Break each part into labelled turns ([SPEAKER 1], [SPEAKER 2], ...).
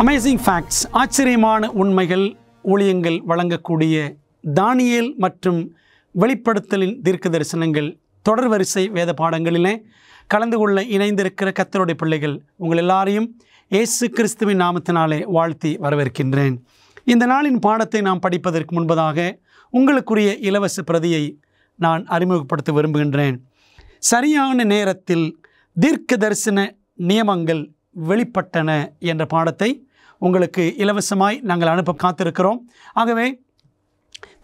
[SPEAKER 1] Amazing facts, ஆச்சரியமான உண்மைகள் ஊழியங்கள் வழங்கக்கூடிய தானியேல் மற்றும் வெளிப்படுத்தலின் தீர்க்க தரிசனங்கள் தொடர் வரிசை வேத பாடங்களிலே கலந்து கொள்ள இணைந்திருக்கிற கர்த்தருடைய பிள்ளைகள் உங்கள் எல்லாரையும் இயேசு கிறிஸ்துவின் நாமத்தினாலே வாழ்த்தி வரவேற்கின்றேன். இந்த நாளின் பாடத்தை நாம் படிப்பதற்கு முன்பதாக உங்களுக்குரிய இலவச பிரதியை நான் அறிமுகப்படுத்த விரும்புகின்றேன். சரியான நேரத்தில் தீர்க்க தரிசன நியமங்கள் வெளிப்பட்டன என்ற பாடத்தை உங்களுக்கு இலவசமாய் நாங்கள் அனுப்ப காத்திருக்கிறோம். ஆகவே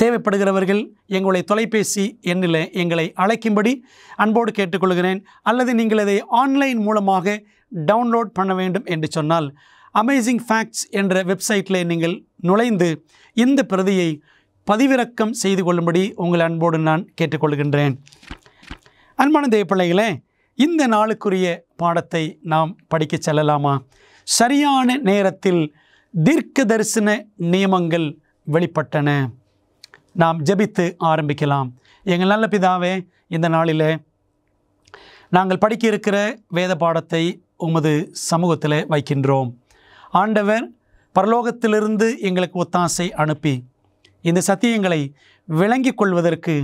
[SPEAKER 1] தேவைப்படுகிறவர்கள் எங்களுடைய தொலைபேசி எண்ணில் எங்களை அழைக்கும்படி அன்போடு கேட்டுக்கொள்கிறேன். அல்லது நீங்கள் அதை ஆன்லைன் மூலமாக டவுன்லோட் பண்ண வேண்டும் என்று சொன்னால் அமேசிங் ஃபேக்ட்ஸ் என்ற வெப்சைட்டில் நீங்கள் நுழைந்து இந்த பிரதியை பதிவிறக்கம் செய்து கொள்ளும்படி உங்கள் அன்போடு நான் கேட்டுக்கொள்கின்றேன். அன்பான தேவ பிள்ளைகளே, இந்த நாளுக்குரிய பாடத்தை நாம் படிக்க செல்லலாமா? சரியான நேரத்தில் தீர்க்க தரிசன நியமங்கள் வெளிப்பட்டன. நாம் ஜெபித்து ஆரம்பிக்கலாம். எங்கள் நல்ல பிதாவே, இந்த நாளில் நாங்கள் படிக்க இருக்கிற வேத பாடத்தை உமது சமூகத்தில் வைக்கின்றோம். ஆண்டவர் பரலோகத்திலிருந்து எங்களுக்கு ஒத்தாசை அனுப்பி இந்த சத்தியங்களை விளங்கிக் கொள்வதற்கு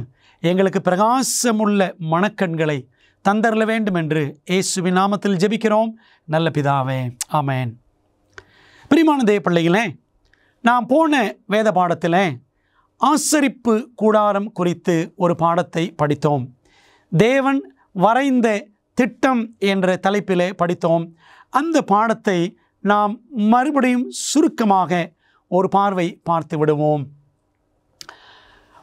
[SPEAKER 1] எங்களுக்கு பிரகாசமுள்ள மனக்கண்களை தந்தரல வேண்டும் என்று இயேசுவின் நாமத்தில் ஜெபிக்கிறோம் நல்ல பிதாவே, ஆமென். பிரியமான தேவ பிள்ளைகளே, நாம் போன வேத பாடத்தில் ஆசரிப்பு கூடாரம் குறித்து ஒரு பாடத்தை படித்தோம். தேவன் வரைந்த திட்டம் என்ற தலைப்பிலே படித்தோம். அந்த பாடத்தை நாம் மறுபடியும் சுருக்கமாக ஒரு பார்வை பார்த்து விடுவோம்.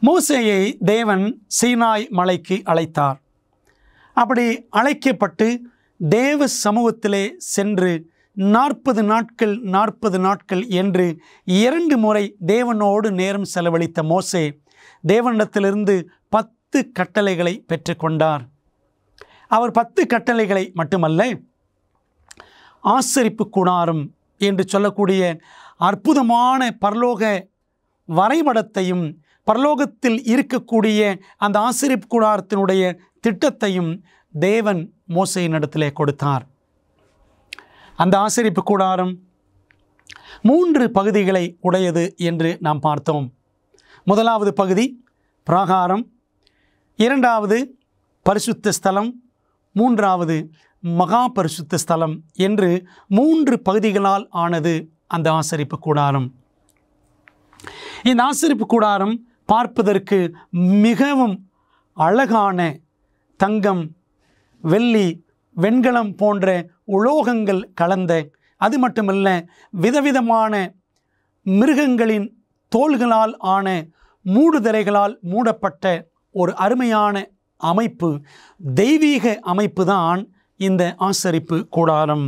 [SPEAKER 1] மோசேயை தேவன் சீனாய் மலைக்கு அழைத்தார். அப்படி அழைக்கப்பட்டு தேவ சமூகத்திலே சென்று 40 நாட்கள் என்று 2 முறை தேவனோடு நேரம் செலவழித்த மோசே தேவனிடத்திலிருந்து 10 கட்டளைகளை பெற்றுக்கொண்டார். அவர் 10 கட்டளைகளை மட்டுமல்ல, ஆசரிப்பு கூடாரம் என்று சொல்லக்கூடிய அற்புதமான பரலோக வரைபடத்தையும் பரலோகத்தில் இருக்கக்கூடிய அந்த ஆசரிப்பு கூடாரத்தினுடைய திட்டத்தையும் தேவன் மோசேயினிடத்திலே கொடுத்தார். அந்த ஆசரிப்பு கூடாரம் 3 பகுதிகளை உடையது என்று நாம் பார்த்தோம். முதலாவது பகுதி பிராகாரம், 2வது பரிசுத்த ஸ்தலம், 3வது மகா பரிசுத்த ஸ்தலம் என்று 3 பகுதிகளால் ஆனது அந்த ஆசரிப்பு கூடாரம். இந்த ஆசரிப்பு கூடாரம் பார்ப்பதற்கு மிகவும் அழகான தங்கம், வெள்ளி, வெண்கலம் போன்ற உலோகங்கள் கலந்த, அது மட்டுமல்ல விதவிதமான மிருகங்களின் தோள்களால் ஆன மூடுதிரைகளால் மூடப்பட்ட ஒரு அருமையான அமைப்பு, தெய்வீக அமைப்பு தான் இந்த ஆசரிப்பு கூடாரம்.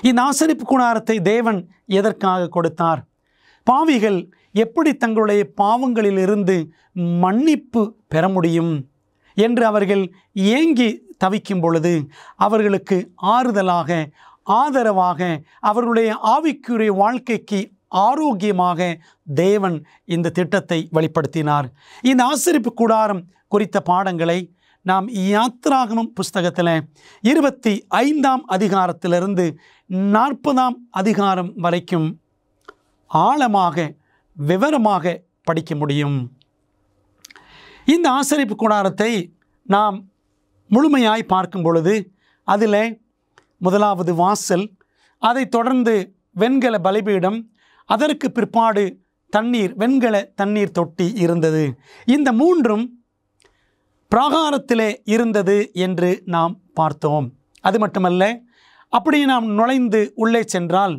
[SPEAKER 1] இந்த ஆசரிப்பு கூடாரத்தை தேவன் எதற்காக கொடுத்தார்? பாவிகள் எப்படி தங்களுடைய பாவங்களிலிருந்து மன்னிப்பு பெற முடியும் என்று அவர்கள் ஏங்கி தவிக்கும் பொழுது அவர்களுக்கு ஆறுதலாக, ஆதரவாக, அவர்களுடைய ஆவிக்குரிய வாழ்க்கைக்கு ஆரோக்கியமாக தேவன் இந்த திட்டத்தை வெளிப்படுத்தினார். இந்த ஆசரிப்பு கூடாரம் குறித்த பாடங்களை நாம் யாத்திராகமம் புஸ்தகத்தில் 25ஆம் அதிகாரத்திலிருந்து 40ஆம் அதிகாரம் வரைக்கும் ஆழமாக விவரமாக படிக்க முடியும். இந்த ஆசரிப்பு கூடாரத்தை நாம் முழுமையாய் பார்க்கும் பொழுது அதில் முதலாவது வாசல், அதை தொடர்ந்து வெண்கல பலிபீடம், அதற்கு பிற்பாடு வெண்கல தண்ணீர் தொட்டி இருந்தது. இந்த 3ம் பிராகாரத்திலே இருந்தது என்று நாம் பார்த்தோம். அது மட்டுமல்ல, அப்படியே நாம் நுழைந்து உள்ளே சென்றால்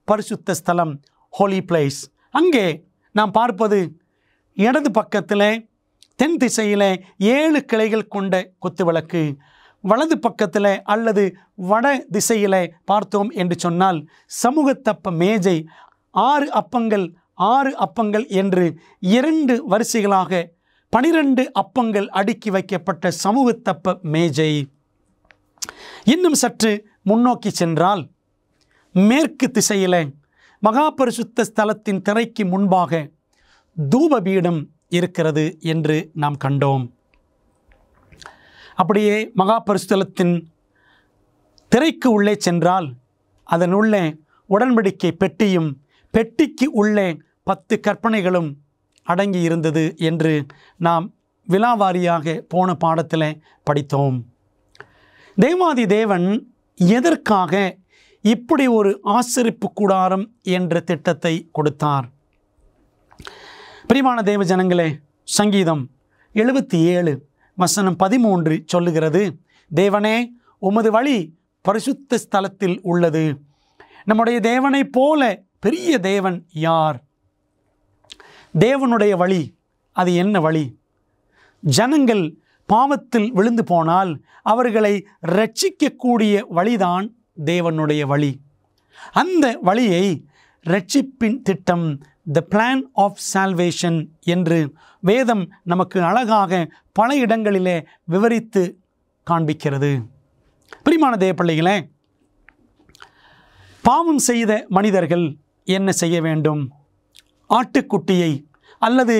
[SPEAKER 1] பரிசுத்த ஸ்தலம், ஹோலி பிளேஸ், அங்கே நாம் பார்ப்பது இடது பக்கத்தில் தென் திசையில் 7 கிளைகள் கொண்ட குத்துவிளக்கு, வலது பக்கத்தில் அல்லது வட திசையில் பார்த்தோம் என்று சொன்னால் சமூகத்தப்ப மேஜை, 6 அப்பங்கள் என்று 2 வரிசைகளாக 12 அப்பங்கள் அடுக்கி வைக்கப்பட்ட சமூகத்தப்ப மேஜை. இன்னும் சற்று முன்னோக்கி சென்றால் மேற்கு திசையில் மகா பரிசுத்த ஸ்தலத்தின் திரைக்கு முன்பாக தூபபீடம் இருக்கிறது என்று நாம் கண்டோம். அப்படியே மகா பரிசுத்த ஸ்தலத்தின் திரைக்கு உள்ளே சென்றால் அதனுள்ளே உடன்படிக்கை பெட்டியும் பெட்டிக்கு உள்ளே 10 கற்பனைகளும் அடங்கி இருந்தது என்று நாம் விலாவாரியாக போன பாடத்தில் படித்தோம். தேவாதி தேவன் எதற்காக இப்படி ஒரு ஆசரிப்பு கூடாரம் என்ற திட்டத்தை கொடுத்தார்? பிரியமான தேவ ஜனங்களே, சங்கீதம் 77 வசனம் 13 சொல்லுகிறது, தேவனே உமது வழி பரிசுத்த ஸ்தலத்தில் உள்ளது. நம்முடைய தேவனைப் போல பெரிய தேவன் யார்? தேவனுடைய வழி அது என்ன வழி? ஜனங்கள் பாவத்தில் விழுந்து போனால் அவர்களை இரட்சிக்கக்கூடிய வழிதான் தேவனுடைய வழி. அந்த வழியை இரட்சிப்பின் திட்டம், த பிளான் ஆஃப் சால்வேஷன் என்று வேதம் நமக்கு அழகாக பல இடங்களிலே விவரித்து காண்பிக்கிறது. பிரியமான தேவ பிள்ளைகளே, பாவம் செய்த மனிதர்கள் என்ன செய்ய வேண்டும்? ஆட்டுக்குட்டியை அல்லது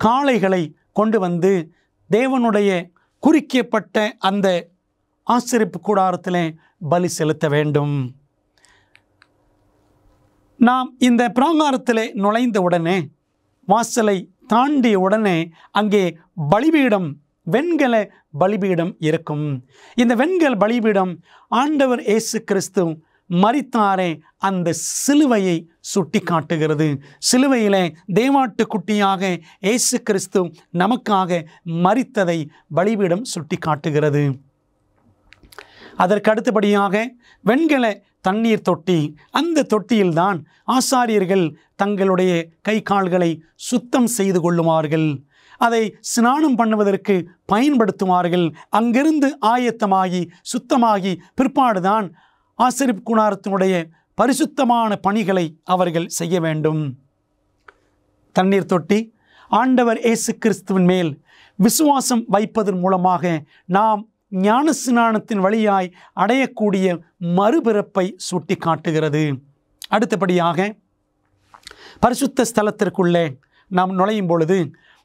[SPEAKER 1] காளைகளை கொண்டு வந்து தேவனுடைய குறிக்கப்பட்ட அந்த ஆசரிப்பு கூடாரத்திலே பலி செலுத்த வேண்டும். நாம் இந்த பிராகாரத்திலே நுழைந்த உடனே, வாசலை தாண்டிய உடனே அங்கே பலிபீடம், வெண்கல பலிபீடம் இருக்கும். இந்த வெண்கல பலிபீடம் ஆண்டவர் இயேசு கிறிஸ்து மரித்தாரே அந்த சிலுவையை சுட்டி காட்டுகிறது. சிலுவையிலே தேவாட்டு குட்டியாக இயேசு கிறிஸ்து நமக்காக மரித்ததை பலிபீடம் சுட்டி காட்டுகிறது. அதற்கு அடுத்தபடியாக வெண்கல தண்ணீர் தொட்டி, அந்த தொட்டியில்தான் ஆசாரியர்கள் தங்களுடைய கை கால்களை சுத்தம் செய்து கொள்ளுவார்கள். அதை ஸ்நானம் பண்ணுவதற்கு பயன்படுத்துவார்கள். அங்கிருந்து ஆயத்தமாகி சுத்தமாகி பிற்பாடுதான் ஆசரிப்பு கூடாரத்தினுடைய பரிசுத்தமான பணிகளை அவர்கள் செய்ய வேண்டும். தண்ணீர் தொட்டி ஆண்டவர் இயேசு கிறிஸ்துவின் மேல் விசுவாசம் வைப்பதன் மூலமாக நாம் ஞானஸ்நானத்தின் வழியாய் அடையக்கூடிய மறுபிறப்பை சுட்டி காட்டுகிறது. அடுத்தபடியாக பரிசுத்த ஸ்தலத்திற்குள்ளே நாம் நுழையும் பொழுது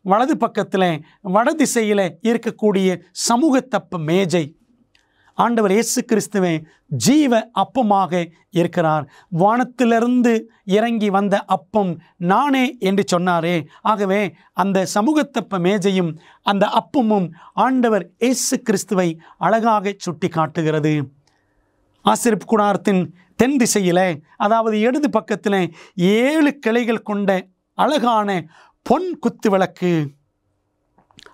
[SPEAKER 1] வலது பக்கத்தில் வடதிசையில் இருக்கக்கூடிய சமூகத்தப்ப மேஜை, ஆண்டவர் இயேசு கிறிஸ்துவே ஜீவ அப்பமாக இருக்கிறார். வானத்திலிருந்து இறங்கி வந்த அப்பம் நானே என்று சொன்னாரே. ஆகவே அந்த சமூகத்தப்ப மேஜையும் அந்த அப்பமும் ஆண்டவர் இயேசு கிறிஸ்துவை அழகாக சுட்டி காட்டுகிறது. ஆசரிப்பு கூடாரத்தின் தென் திசையில், அதாவது இடது பக்கத்தில் 7 கிளைகள் கொண்ட அழகான பொன் குத்து விளக்கு.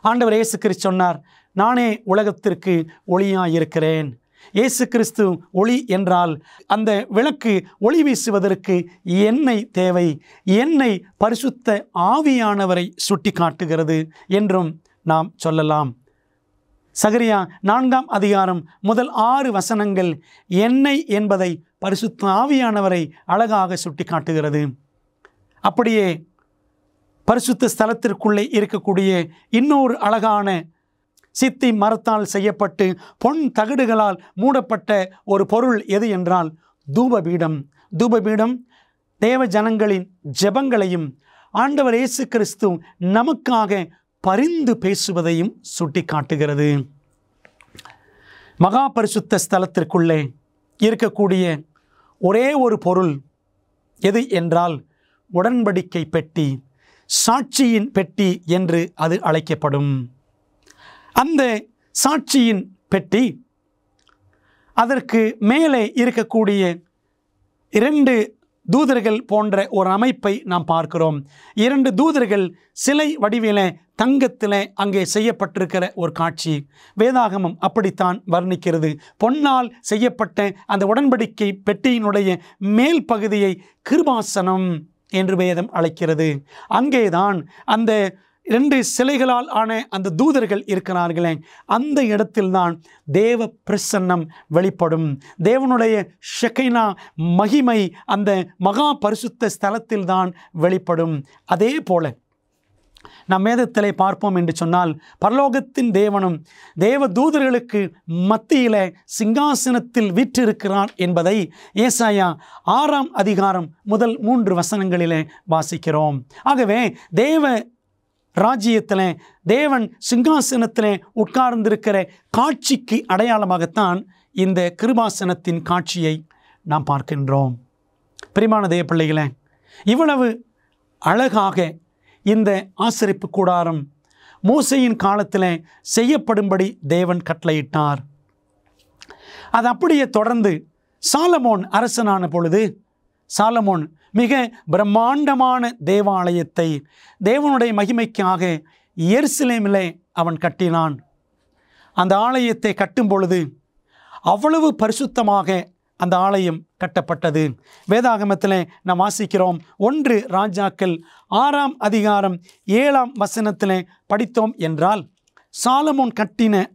[SPEAKER 1] ஆண்டவர் இயேசு கிறிஸ்து சொன்னார், நானே உலகத்திற்கு ஒளியாயிருக்கிறேன். இயேசு கிறிஸ்து ஒளி என்றால் அந்த விளக்கு ஒளி வீசுவதற்கு எண்ணெய் தேவை. எண்ணெய் பரிசுத்த ஆவியானவரை சுட்டி காட்டுகிறது என்றும் நாம் சொல்லலாம். சகரியா 4ஆம் அதிகாரம் முதல் 6 வசனங்கள் எண்ணெய் என்பதை பரிசுத்த ஆவியானவரை அழகாக சுட்டி காட்டுகிறது. அப்படியே பரிசுத்த ஸ்தலத்திற்குள்ளே இருக்கக்கூடிய இன்னொரு அழகான சித்தி மரத்தால் செய்யப்பட்டு பொன் தகடுகளால் மூடப்பட்ட ஒரு பொருள் எது என்றால் தூபபீடம். தூபபீடம் தேவ ஜனங்களின் ஜெபங்களையும் ஆண்டவர் இயேசு கிறிஸ்து நமக்காக பரிந்து பேசுவதையும் சுட்டி காட்டுகிறது. மகா பரிசுத்த ஸ்தலத்திற்குள்ளே இருக்கக்கூடிய ஒரே ஒரு பொருள் எது என்றால் உடன்படிக்கை பெட்டி, சாட்சியின் பெட்டி என்று அது அழைக்கப்படும். அந்த சாட்சியின் பெட்டி, அதற்கு மேலே இருக்கக்கூடிய 2 தூதர்கள் போன்ற ஒரு அமைப்பை நாம் பார்க்கிறோம். 2 தூதர்கள் சிலை வடிவிலே தங்கத்திலே அங்கே செய்யப்பட்டிருக்கிற ஒரு காட்சி. வேதாகமம் அப்படித்தான் வர்ணிக்கிறது. பொன்னால் செய்யப்பட்ட அந்த உடன்படிக்கை பெட்டியினுடைய மேல் பகுதியை கிருபாசனம் என்று வேதம் அழைக்கிறது. அங்கேதான் அந்த 2 சிலைகளால் ஆன அந்த தூதர்கள் இருக்கிறார்களே, அந்த இடத்தில்தான் தேவ பிரசன்னம் வெளிப்படும். தேவனுடைய ஷெகைனா மகிமை அந்த மகா பரிசுத்த ஸ்தலத்தில்தான் வெளிப்படும். அதே போல நாம் வேதத்திலே பார்ப்போம் என்று சொன்னால், பரலோகத்தின் தேவனும் தேவ தூதர்களுக்கு மத்தியிலே சிங்காசனத்தில் வீற்றிருக்கிறார் என்பதை ஏசாயா 6ஆம் அதிகாரம் முதல் 3 வசனங்களிலே வாசிக்கிறோம். ஆகவே தேவ ராஜ்யத்தில் தேவன் சிங்காசனத்தில் உட்கார்ந்திருக்கிற காட்சிக்கு அடையாளமாகத்தான் இந்த கிருபாசனத்தின் காட்சியை நாம் பார்க்கின்றோம். பிரியமான தேவ பிள்ளைகளே, இவ்வளவு அழகாக இந்த ஆசரிப்பு கூடாரம் மோசேயின் காலத்தில் செய்யப்படும்படி தேவன் கட்டளையிட்டார். அது அப்படியே தொடர்ந்து சாலமோன் அரசனான பொழுது சாலமோன் மிக பிரம்மாண்டமான தேவாலயத்தை தேவனுடைய மகிமைக்காக எருசலேமிலே அவன் கட்டினான். அந்த ஆலயத்தை கட்டும் பொழுது அவ்வளவு பரிசுத்தமாக அந்த ஆலயம் கட்டப்பட்டது. வேதாகமத்தில் நாம் வாசிக்கிறோம். 1 ராஜாக்கள் 6ஆம் அதிகாரம் 7ஆம் வசனத்தில் படித்தோம் என்றால், சாலமோன் கட்டின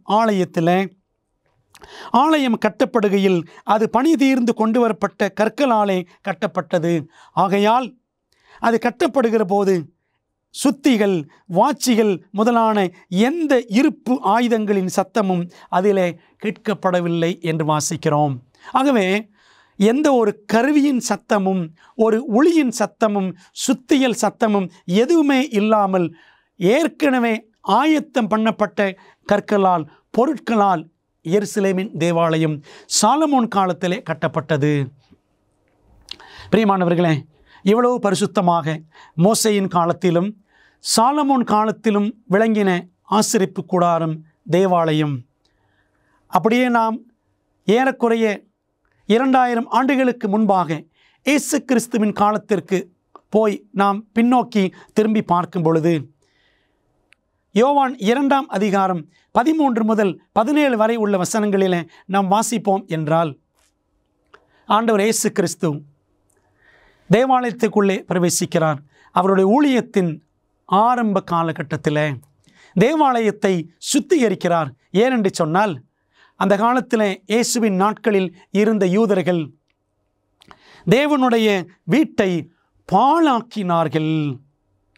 [SPEAKER 1] ஆலயம் கட்டப்படுகையில் அது பணி தீர்ந்து கொண்டு வரப்பட்ட கற்களாலே கட்டப்பட்டது. ஆகையால் அது கட்டப்படுகிற போது சுத்திகள், வாட்சிகள் முதலான எந்த இருப்பு ஆயுதங்களின் சத்தமும் அதிலே கேட்கப்படவில்லை என்று வாசிக்கிறோம். ஆகவே எந்த ஒரு கருவியின் சத்தமும், ஒரு ஒளியின் சத்தமும், சுத்தியல் சத்தமும் எதுவுமே இல்லாமல் ஏற்கனவே ஆயத்தம் பண்ணப்பட்ட கற்களால், பொருட்களால் எருசலேமின் தேவாலயம் சாலமோன் காலத்திலே கட்டப்பட்டது. பிரியமானவர்களே, இவ்வளவு பரிசுத்தமாக மோசேயின் காலத்திலும் சாலமோன் காலத்திலும் விளங்கின ஆசரிப்பு கூடாரம் தேவாலயம், அப்படியே நாம் ஏறக்குறைய 2000 ஆண்டுகளுக்கு முன்பாக இயேசு கிறிஸ்துவின் காலத்திற்கு போய் நாம் பின்னோக்கி திரும்பி பார்க்கும் பொழுது, யோவான் 2ஆம் அதிகாரம் 13 முதல் 17 வரை உள்ள வசனங்களில் நாம் வாசிப்போம் என்றால், ஆண்டவர் இயேசு கிறிஸ்து தேவாலயத்துக்குள்ளே பிரவேசிக்கிறார். அவருடைய ஊழியத்தின் ஆரம்ப காலகட்டத்தில் தேவாலயத்தை சுத்திகரிக்கிறார். ஏனென்று சொன்னால், அந்த காலத்தில் இயேசுவின் நாட்களில் இருந்த யூதர்கள் தேவனுடைய வீட்டை பாழாக்கினார்கள்.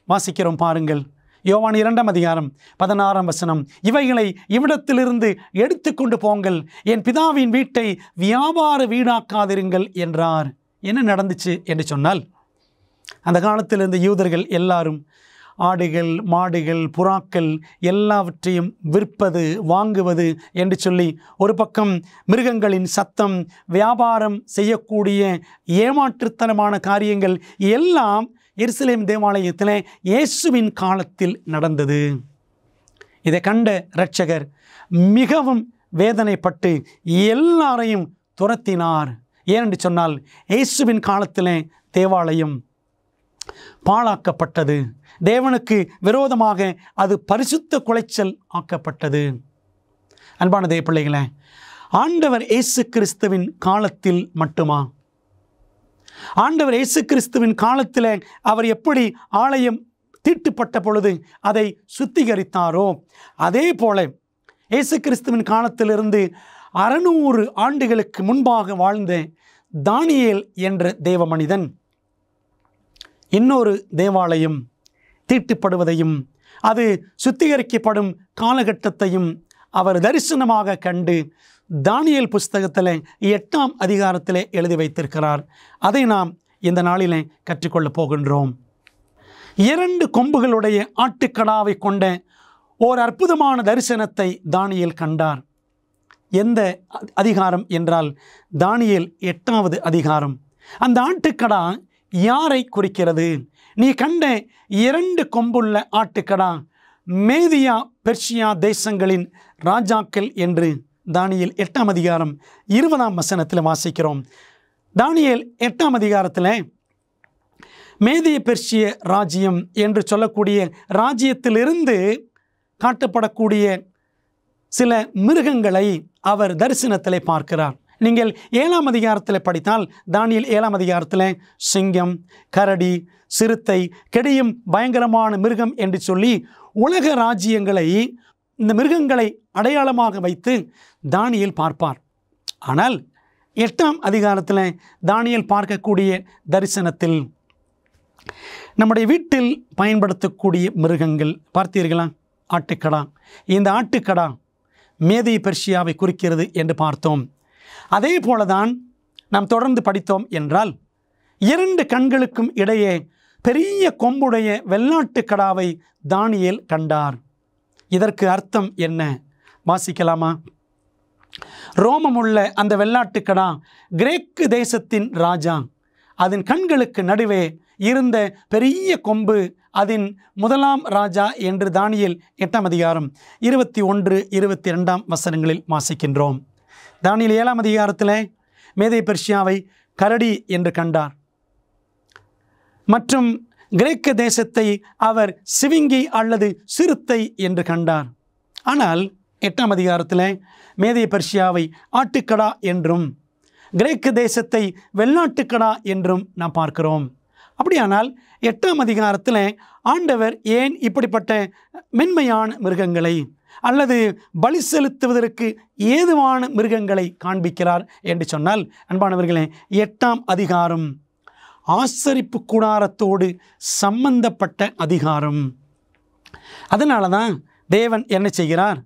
[SPEAKER 1] வாசிக்கிறோம் பாருங்கள், யோவான் 2ஆம் அதிகாரம் 16ஆம் வசனம், இவைகளை இவ்விடத்திலிருந்து எடுத்துக்கொண்டு போங்கள், என் பிதாவின் வீட்டை வியாபார வீடாக்காதிருங்கள் என்றார். என்ன நடந்துச்சு என்று சொன்னால், அந்த காலத்தில் இருந்த யூதர்கள் எல்லாரும் ஆடுகள், மாடுகள், புறாக்கள் எல்லாவற்றையும் விற்பது, வாங்குவது என்று சொல்லி, ஒரு பக்கம் மிருகங்களின் சத்தம், வியாபாரம் செய்யக்கூடிய ஏமாற்றுத்தனமான காரியங்கள் எல்லாம் எருசலேம் தேவாலயத்தில் இயேசுவின் காலத்தில் நடந்தது. இதை கண்ட இரட்சகர் மிகவும் வேதனைப்பட்டு எல்லாரையும் துரத்தினார். ஏனென்று சொன்னால், இயேசுவின் காலத்தில் தேவாலயம் பாழாக்கப்பட்டது. தேவனுக்கு விரோதமாக அது பரிசுத்த குலைச்சல் ஆக்கப்பட்டது. அன்பான தேவ பிள்ளைகளே, ஆண்டவர் இயேசு கிறிஸ்துவின் காலத்தில் மட்டுமா? ஆண்டவர் இயேசு கிறிஸ்துவின் காலத்தில் அவர் எப்படி ஆலயம் தீட்டுப்பட்ட பொழுது அதை சுத்திகரித்தாரோ, அதே போல இயேசு கிறிஸ்துவின் காலத்திலிருந்து 600 ஆண்டுகளுக்கு முன்பாக வாழ்ந்த தானியேல் என்ற தேவ மனிதன் இன்னொரு தேவாலயம் தீட்டுப்படுவதையும் அது சுத்திகரிக்கப்படும் காலகட்டத்தையும் அவர் தரிசனமாக கண்டு தானியேல் புஸ்தகத்தில் 8ஆம் அதிகாரத்தில் எழுதி வைத்திருக்கிறார். அதை நாம் இந்த நாளிலே கற்றுக்கொள்ளப் போகின்றோம். 2 கொம்புகளுடைய ஆட்டுக்கடாவை கொண்ட ஓர் அற்புதமான தரிசனத்தை தானியேல் கண்டார். எந்த அதிகாரம் என்றால் தானியேல் 8ஆவது அதிகாரம். அந்த ஆட்டுக்கடா யாரை குறிக்கிறது? நீ கண்ட 2 கொம்புள்ள ஆட்டுக்கடா மேதியா பெர்ஷியா தேசங்களின் ராஜாக்கள் என்று தானியேல் 8ஆம் அதிகாரம் 20ஆம் வசனத்தில் வாசிக்கிறோம். தானியேல் 8ஆம் அதிகாரத்தில் மேதிய பெர்ஷிய ராஜ்யம் என்று சொல்லக்கூடிய ராஜ்யத்திலிருந்து காட்டப்படக்கூடிய சில மிருகங்களை அவர் தரிசனத்தில் பார்க்கிறார். நீங்கள் 7ஆம் அதிகாரத்தில் படித்தால் தானியேல் 7ஆம் அதிகாரத்தில் சிங்கம், கரடி, சிறுத்தை, கெடியும் பயங்கரமான மிருகம் என்று சொல்லி உலக ராஜ்யங்களை, இந்த மிருகங்களை அடையாளமாக வைத்து தானியேல் பார்ப்பார். ஆனால் 8ஆம் அதிகாரத்தில் தானியேல் பார்க்கக்கூடிய தரிசனத்தில் நம்முடைய வீட்டில் பயன்படுத்தக்கூடிய மிருகங்கள் பார்த்தீர்களா? ஆட்டுக்கடா. இந்த ஆட்டுக்கடா மேதிய பெர்ஷியாவை குறிக்கிறது என்று பார்த்தோம். அதே போலதான் நாம் தொடர்ந்து படித்தோம் என்றால் 2 கண்களுக்கும் இடையே பெரிய கொம்புடைய வெள்ளாட்டுக்கடாவை தானியேல் கண்டார். இதற்கு அர்த்தம் என்ன? வாசிக்கலாமா? ரோமமுள்ள அந்த வெள்ளாட்டுக்கடா கிரேக்கு தேசத்தின் ராஜா. அதன் கண்களுக்கு நடுவே இருந்த பெரிய கொம்பு அதன் முதலாம் ராஜா என்று தானியேல் 8ஆம் அதிகாரம் 21, 22 வசனங்களில் வாசிக்கின்றோம். தானியேல் 7ஆம் அதிகாரத்தில் மேதே பெர்சியாவை கரடி என்று கண்டார் மற்றும் கிரேக்க தேசத்தை அவர் சிவிங்கி அல்லது சிறுத்தை என்று கண்டார். ஆனால் 8ஆம் அதிகாரத்தில் மேதே பெர்சியாவை ஆட்டுக்கடா என்றும் கிரேக்க தேசத்தை வெள்ளாட்டுக்கடா என்றும் நாம் பார்க்கிறோம். அப்படியானால் 8ஆம் அதிகாரத்தில் ஆண்டவர் ஏன் இப்படிப்பட்ட மென்மையான மிருகங்களை அல்லது பலி செலுத்துவதற்கு ஏதுவான மிருகங்களை காண்பிக்கிறார் என்று சொன்னால், அன்பானவர்களே, 8ஆம் அதிகாரம் ஆசரிப்பு கூடாரத்தோடு சம்பந்தப்பட்ட அதிகாரம். அதனால தான் தேவன் என்ன செய்கிறார்,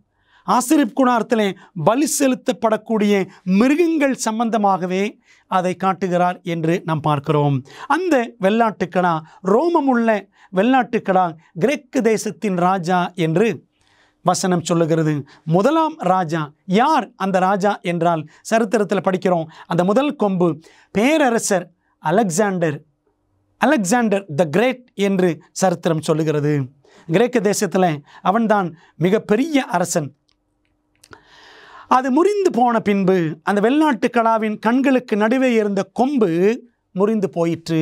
[SPEAKER 1] ஆசரிப்பு கூடாரத்திலே பலி செலுத்தப்படக்கூடிய மிருகங்கள் சம்பந்தமாகவே அதை காட்டுகிறார் என்று நாம் பார்க்கிறோம். அந்த வெள்ளாட்டுக்கடா, ரோமமுள்ள வெள்ளாட்டுக்கடா கிரேக்கு தேசத்தின் ராஜா என்று வசனம் சொல்லுகிறது. முதலாம் ராஜா யார்? அந்த ராஜா என்றால் சரித்திரத்தில் படிக்கிறோம், அந்த முதல் கொம்பு பேரரசர் அலெக்சாண்டர் த கிரேட் என்று சரித்திரம் சொல்லுகிறது. கிரேக்க தேசத்தில் அவன்தான் மிகப்பெரிய அரசன். அது முறிந்து போன பின்பு அந்த வெள்ளாட்டுக்கடாவின் கண்களுக்கு நடுவே இருந்த கொம்பு முறிந்து போயிற்று.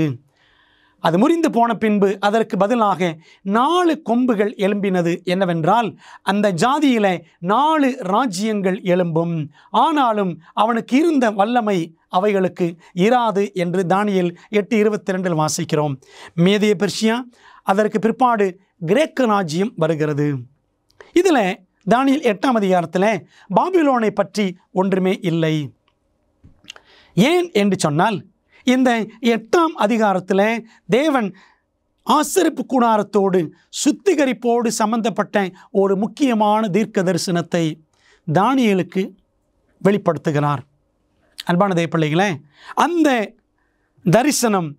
[SPEAKER 1] அது முறிந்து போன பின்பு அதற்கு பதிலாக 4 கொம்புகள் எழும்பினது. என்னவென்றால், அந்த ஜாதியில 4 ராஜ்யங்கள் எழும்பும், ஆனாலும் அவனுக்கு இருந்த வல்லமை அவைகளுக்கு இராது என்று தானியேல் 8:22 வாசிக்கிறோம். மேதே பெர்சியா, அதற்கு பிற்பாடு கிரேக்க ராஜ்யம் வருகிறது. இதில் தானியேல் 8ஆம் அதிகாரத்தில் பாபிலோனை பற்றி ஒன்றுமே இல்லை. ஏன் என்று சொன்னால், இந்த 8ஆம் அதிகாரத்தில் தேவன் ஆசரிப்பு கூடாரத்தோடு சுத்திகரிப்போடு சம்பந்தப்பட்ட ஒரு முக்கியமான தீர்க்க தரிசனத்தை தானியேலுக்கு வெளிப்படுத்துகிறார். அன்பான தேவ பிள்ளைகளே, அந்த தரிசனம்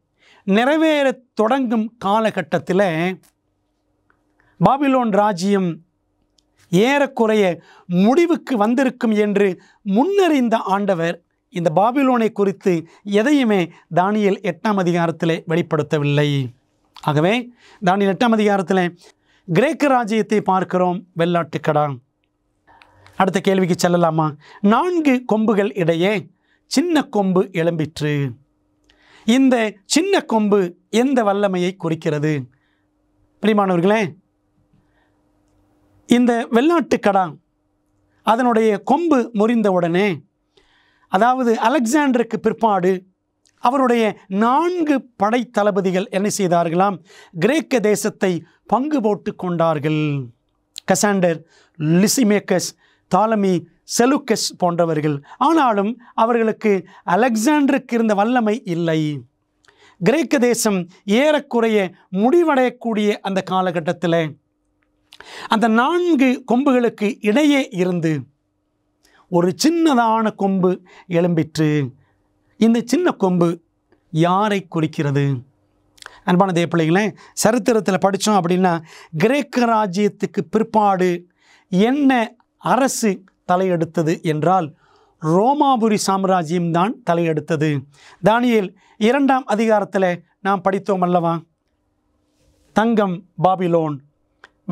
[SPEAKER 1] நிறைவேற தொடங்கும் காலகட்டத்தில் பாபிலோன் ராஜ்யம் ஏறக்குறைய முடிவுக்கு வந்திருக்கும் என்று முன்னறிந்த ஆண்டவர் இந்த பாபிலோனை குறித்து எதையுமே தானியேல் 8ஆம் அதிகாரத்தில் வெளிப்படுத்தவில்லை. ஆகவே தானியேல் 8ஆம் அதிகாரத்தில் கிரேக்க ராஜ்யத்தை பார்க்கிறோம், வெள்ளாட்டுக்கடா. அடுத்த கேள்விக்கு செல்லலாமா? 4 கொம்புகள் இடையே சின்ன கொம்பு எழும்பிற்று. இந்த சின்ன கொம்பு எந்த வல்லமையை குறிக்கிறது? பிரியமானவர்களே, இந்த வெள்ளாட்டுக்கடா அதனுடைய கொம்பு முறிந்தவுடனே, அதாவது அலெக்சாண்டருக்கு பிற்பாடு அவருடைய 4 படை தளபதிகள் என்ன செய்தார்களாம்? கிரேக்க தேசத்தை பங்கு போட்டு கொண்டார்கள். கசாண்டர், லிசிமேக்கஸ், தாலமி, செலுக்கஸ் போன்றவர்கள். ஆனாலும் அவர்களுக்கு அலெக்சாண்டருக்கு இருந்த வல்லமை இல்லை. கிரேக்க தேசம் ஏறக்குறைய முடிவடையக்கூடிய அந்த காலகட்டத்தில் அந்த 4 கொம்புகளுக்கு இடையே இருந்து ஒரு சின்னதான கொம்பு எழும்பிற்று. இந்த சின்ன கொம்பு யாரை குறிக்கிறது? அன்பான தேவ பிள்ளைகளே, சரித்திரத்தில் படித்தோம் அப்படின்னா, கிரேக்க ராஜ்யத்துக்கு பிற்பாடு என்ன அரசு தலையெடுத்தது என்றால் ரோமாபுரி சாம்ராஜ்யம்தான் தலையெடுத்தது. தானியேல் 2ஆம் அதிகாரத்தில் நாம் படித்தோம் அல்லவா? தங்கம் பாபிலோன்,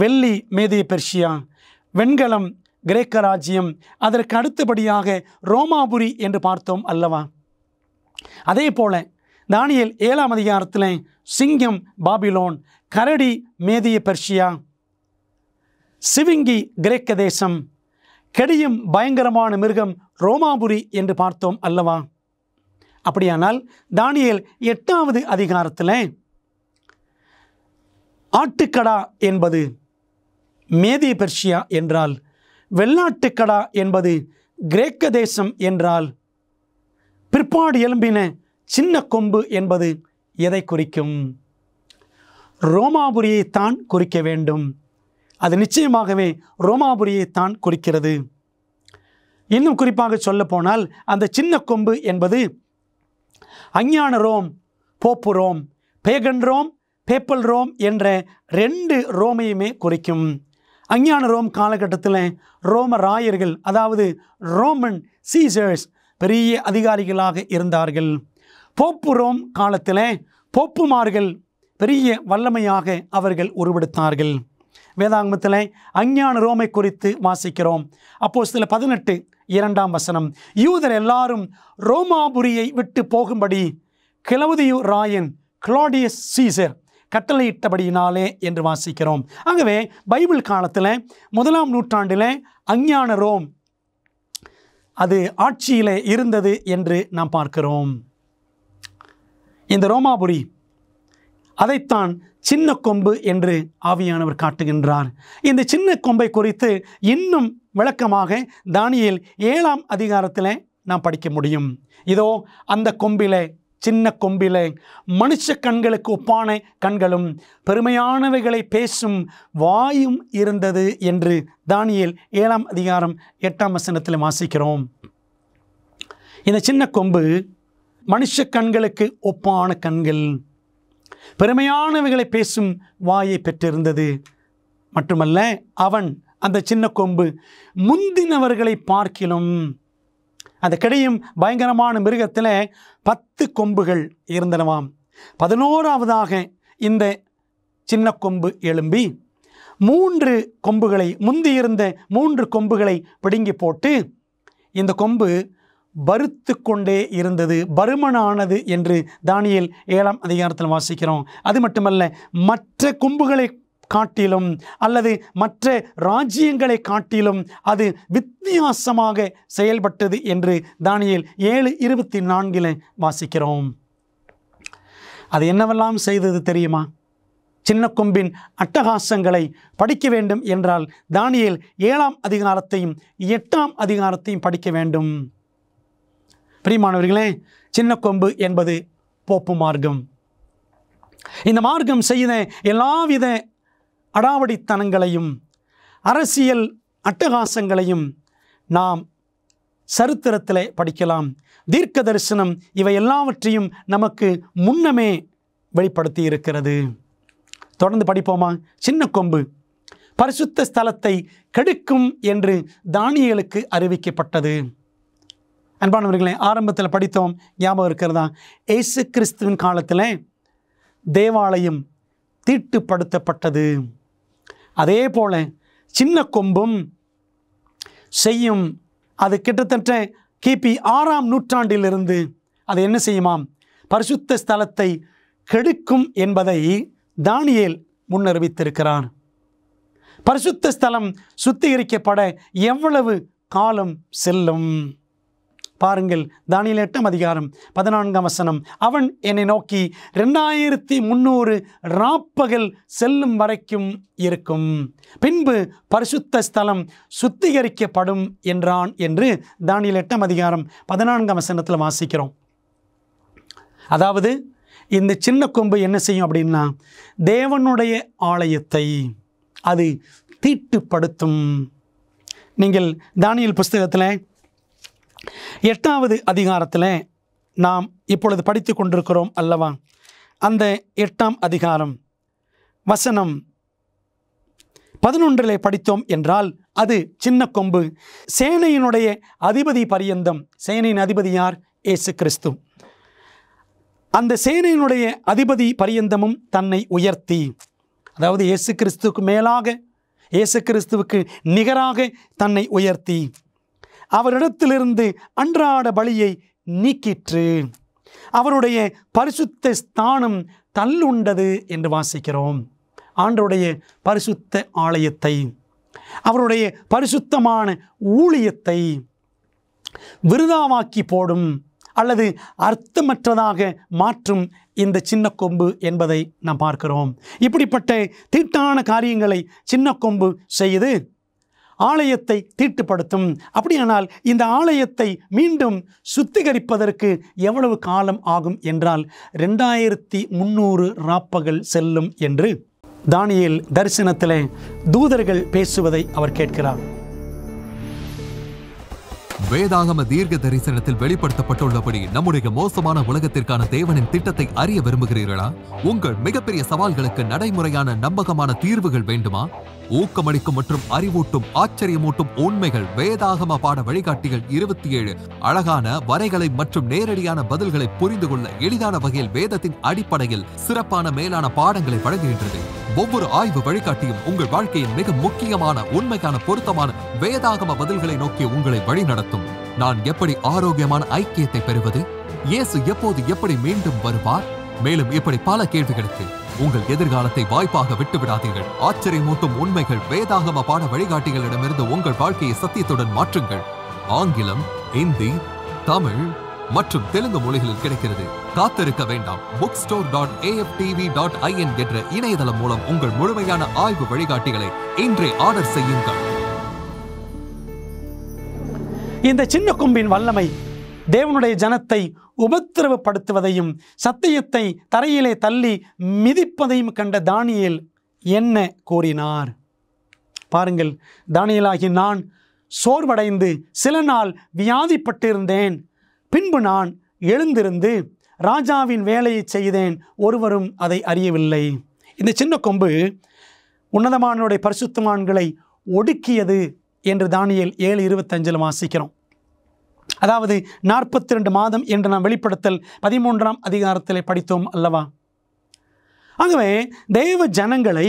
[SPEAKER 1] வெள்ளி மேதே பெர்சியா, வெண்கலம் கிரேக்க ராஜ்யம், அதற்கு அடுத்தபடியாக ரோமாபுரி என்று பார்த்தோம் அல்லவா? அதே போல தானியேல் 7ஆம் அதிகாரத்தில் சிங்கம் பாபிலோன், கரடி மேதிய பெர்சியா, சிவிங்கி கிரேக்க தேசம், கெடியும் பயங்கரமான மிருகம் ரோமாபுரி என்று பார்த்தோம் அல்லவா? அப்படியானால் தானியேல் 8ஆவது அதிகாரத்தில் ஆட்டுக்கடா என்பது மேதிய பெர்சியா என்றால், வெள்ளாட்டுக்கடா என்பது கிரேக்க தேசம் என்றால், பிற்பாடு எழும்பின சின்ன கொம்பு என்பது எதை குறிக்கும்? ரோமாபுரியைத்தான் குறிக்க வேண்டும். அது நிச்சயமாகவே ரோமாபுரியைத்தான் குறிக்கிறது. இன்னும் குறிப்பாக சொல்ல போனால், அந்த சின்ன கொம்பு என்பது அஞ்ஞான Rome, pope Rome, pagan Rome, papal Rome என்ற 2 ரோமையுமே குறிக்கும். அஞ்ஞான ரோம் காலகட்டத்தில் ரோம ராயர்கள், அதாவது ரோமன் சீசர்ஸ் பெரிய அதிகாரிகளாக இருந்தார்கள். போப்பு ரோம் காலத்தில் போப்புமார்கள் பெரிய வல்லமையாக அவர்கள் உருவெடுத்தார்கள். வேதாகமத்தில் அஞ்ஞான ரோமை குறித்து வாசிக்கிறோம். அப்போஸ்தலர் 18:2 யூதர் எல்லாரும் ரோமாபுரியை விட்டு போகும்படி கிளவுதியு ராயன் கிளாடியஸ் சீசர் கட்டளையிட்டபடியினாலே என்று வாசிக்கிறோம். ஆகவே பைபிள் காலத்தில் 1ஆம் நூற்றாண்டில் அஞ்ஞான ரோம் அது ஆட்சியில் இருந்தது என்று நாம் பார்க்கிறோம். இந்த ரோமாபுரி அதைத்தான் சின்ன கொம்பு என்று ஆவியானவர் காட்டுகின்றார். இந்த சின்ன கொம்பை குறித்து இன்னும் விளக்கமாக தானியேல் 7ஆம் அதிகாரத்தில் நாம் படிக்க முடியும். இதோ அந்த கொம்பிலே, சின்ன கொம்பிலே மனுஷ கண்களுக்கு ஒப்பான கண்களும் பெருமையானவைகளை பேசும் வாயும் இருந்தது என்று தானியேல் 7ஆம் அதிகாரம் 8ஆம் வசனத்தில் வாசிக்கிறோம். இந்த சின்ன கொம்பு மனுஷ கண்களுக்கு ஒப்பான கண்கள், பெருமையானவைகளை பேசும் வாயை பெற்றிருந்தது. மட்டுமல்ல, அவன் அந்த சின்ன கொம்பு முந்தினவர்களை பார்க்கிலும், அந்த கிடையும் பயங்கரமான மிருகத்தில் 10 கொம்புகள் இருந்தனவாம். 11ஆவதாக இந்த சின்ன கொம்பு எழும்பி 3 கொம்புகளை, முந்தியிருந்த 3 கொம்புகளை பிடுங்கி போட்டு இந்த கொம்பு பருத்து கொண்டே இருந்தது, பருமனானது என்று தானியேல் 7ஆம் அதிகாரத்தில் வாசிக்கிறோம். அது மட்டுமல்ல, மற்ற கொம்புகளை காட்டிலும் அல்லது மற்ற ராஜ்யங்களை காட்டிலும் அது வித்தியாசமாக செயல்பட்டது என்று தானியேல் 7:24 வாசிக்கிறோம். அது என்னவெல்லாம் செய்தது தெரியுமா? சின்ன கொம்பின் அட்டகாசங்களை படிக்க வேண்டும் என்றால் தானியேல் 7ஆம் அதிகாரத்தையும் 8ஆம் அதிகாரத்தையும் படிக்க வேண்டும். பிரியமானவர்களே, சின்ன கொம்பு என்பது போப்பு மார்க்கம். இந்த மார்க்கம் செய்த எல்லாவித அடாவடித்தனங்களையும் அரசியல் அட்டகாசங்களையும் நாம் சரித்திரத்தில் படிக்கலாம். தீர்க்க தரிசனம் இவை எல்லாவற்றையும் நமக்கு முன்னமே வெளிப்படுத்தி இருக்கிறது. தொடர்ந்து படிப்போமா? சின்ன கொம்பு பரிசுத்த ஸ்தலத்தை கெடுக்கும் என்று தானியேலுக்கு அறிவிக்கப்பட்டது. அன்பானவர்களே, ஆரம்பத்தில் படித்தோம், ஞாபகம் இருக்கிறதா? இயேசு கிறிஸ்துவின் காலத்தில் தேவாலயம் தீட்டுப்படுத்தப்பட்டது. அதே போல சின்ன கொம்பும் செய்யும். அது கிட்டத்தட்ட கிபி 6ஆம் நூற்றாண்டிலிருந்து அது என்ன செய்யுமாம்? பரிசுத்த ஸ்தலத்தை கெடுக்கும் என்பதை தானியேல் முன்னறிவித்திருக்கிறார். பரிசுத்த ஸ்தலம் சுத்திகரிக்கப்பட எவ்வளவு காலம் செல்லும் பாருங்கள். தானியேல் 8ஆம் அதிகாரம் 14ஆம் வசனம், அவன் என்னை நோக்கி 2300 ராப்பகல் செல்லும் வரைக்கும் இருக்கும், பின்பு பரிசுத்த ஸ்தலம் சுத்திகரிக்கப்படும் என்றான் என்று தானியேல் 8ஆம் அதிகாரம் 14ஆம் வசனத்தில் வாசிக்கிறோம். அதாவது இந்த சின்ன கொம்பு என்ன செய்யும் அப்படின்னா, தேவனுடைய ஆலயத்தை அது தீட்டுப்படுத்தும். நீங்கள் தானியேல் புஸ்தகத்தில் 8ஆவது அதிகாரத்தில் நாம் இப்பொழுது படித்து கொண்டிருக்கிறோம் அல்லவா? அந்த 8ஆம் அதிகாரம் வசனம் 11 படித்தோம் என்றால் அது சின்ன கொம்பு சேனையினுடைய அதிபதி பரியந்தம். சேனையின் அதிபதி யார்? இயேசு கிறிஸ்து. அந்த சேனையினுடைய அதிபதி பரியந்தமும் தன்னை உயர்த்தி, அதாவது இயேசு கிறிஸ்துவுக்கு மேலாக, இயேசு கிறிஸ்துவுக்கு நிகராக தன்னை உயர்த்தி அவரிடத்திலிருந்து அன்றாட பலியை நீக்கிற்று, அவருடைய பரிசுத்த ஸ்தானம் தள்ளுண்டது என்று வாசிக்கிறோம். ஆண்டவருடைய பரிசுத்த ஆலயத்தை, அவருடைய பரிசுத்தமான ஊழியத்தை விருதாவாக்கி போடும் அல்லது அர்த்தமற்றதாக மாற்றும் இந்த சின்ன கொம்பு என்பதை நாம் பார்க்கிறோம். இப்படிப்பட்ட தீட்டான காரியங்களை சின்ன கொம்பு செய்து ஆலயத்தை தீட்டுப்படுத்தும். அப்படியானால் இந்த ஆலயத்தை மீண்டும் சுத்திகரிப்பதற்கு எவ்வளவு காலம் ஆகும் என்றால் 2300 ராப்பகல் செல்லும் என்று தானியேல் தரிசனத்திலே தூதர்கள் பேசுவதை அவர் கேட்கிறார்.
[SPEAKER 2] வேதாகம தீர்க்க தரிசனத்தில் வெளிப்படுத்தப்பட்டுள்ளபடி நம்முடைய மோசமான உலகத்திற்கான தேவனின் திட்டத்தை அறிய விரும்புகிறீர்களா? உங்கள் மிகப்பெரிய சவால்களுக்கு நடைமுறையான நம்பகமான தீர்வுகள் வேண்டுமா? ஊக்கமளிக்கும் மற்றும் அறிவூட்டும் ஆச்சரியமூட்டும் உண்மைகள் வேதாகம பாட வழிகாட்டிகள் 27 அழகான வரைகளை மற்றும் நேரடியான பதில்களை புரிந்து கொள்ள எளிதான வகையில் வேதத்தின் அடிப்படையில் சிறப்பான மேலான பாடங்களை வழங்குகின்றது. ஒவ்வொரு ஆய்வு வழிகாட்டியும் உங்கள் வாழ்க்கையின் மிக முக்கியமான உண்மைக்கான பொருத்தமான வேதாகம பதில்களை நோக்கி உங்களை வழிநடத்தும். நான் எப்படி ஆரோக்கியமான ஐக்கியத்தை பெறுவது, இயேசு எப்போது எப்படி மீண்டும் வருவார், மேலும் இப்படி பல கேள்விகளுக்கு உங்கள் எதிர்காலத்தை வாய்ப்பாக விட்டுவிடாதீர்கள். ஆச்சரியமூட்டும் உண்மைகள் வேதாகம பாட வழிகாட்டிகளிடமிருந்து உங்கள் வாழ்க்கையை சத்தியத்துடன் மாற்றுங்கள். ஆங்கிலம், இந்தி, தமிழ் மற்றும் தெலுங்கு மொழிகளில் கிடைக்கிறது. காத்திருக்க வேண்டாம். bookstore.aftv.in என்ற இணையதளம் மூலம் உங்கள் முழுமையான ஆய்வு வழிகாட்டிகளை இன்றே ஆர்டர் செய்யுங்கள்.
[SPEAKER 1] இந்த சின்ன கொம்பின் வல்லமை தேவனுடைய ஜனத்தை உபத்திரவப்படுத்துவதையும் சத்தியத்தை தரையிலே தள்ளி மிதிப்பதையும் கண்ட தானியேல் என்ன கூறினார் பாருங்கள். தானியேலாகி நான் சோர்வடைந்து சில நாள் வியாதிப்பட்டிருந்தேன். பின்பு நான் எழுந்திருந்து ராஜாவின் வேலையை செய்தேன், ஒருவரும் அதை அறியவில்லை. இந்த சின்ன கொம்பு உன்னதமானுடைய பரிசுத்தமான்களை ஒடுக்கியது என்று தானியேல் 7:25 வாசிக்கிறோம். அதாவது 42 மாதம் என்று நாம் வெளிப்படுத்தல் 13ஆம் அதிகாரத்தில் படித்தோம் அல்லவா. ஆகவே தேவ ஜனங்களை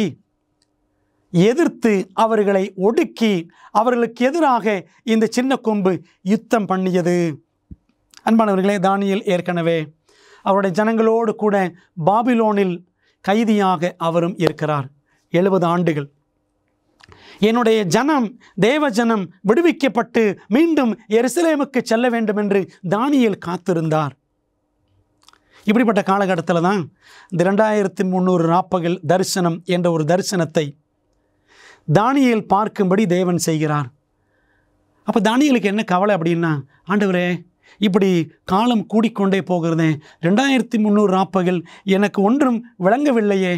[SPEAKER 1] எதிர்த்து அவர்களை ஒடுக்கி அவர்களுக்கு எதிராக இந்த சின்ன கொம்பு யுத்தம் பண்ணியது. அன்பானவர்களே, தானியேல் ஏற்கனவே அவருடைய ஜனங்களோடு கூட பாபிலோனில் கைதியாக அவரும் இருக்கிறார் 70 ஆண்டுகள். என்னுடைய ஜனம், தேவ ஜனம் விடுவிக்கப்பட்டு மீண்டும் எருசலேமுக்கு செல்ல வேண்டும் என்று தானியேல் காத்திருந்தார். இப்படிப்பட்ட காலகட்டத்தில் தான் இந்த 2300 ராப்பகல் தரிசனம் என்ற ஒரு தரிசனத்தை தானியேல் பார்க்கும்படி தேவன் செய்கிறார். அப்போ தானியேலுக்கு என்ன கவலை அப்படின்னா, ஆண்டவரே இப்படி காலம் கூடிக்கொண்டே போகிறதே, 2300 ராப்பகல் எனக்கு ஒன்றும் விளங்கவில்லையே.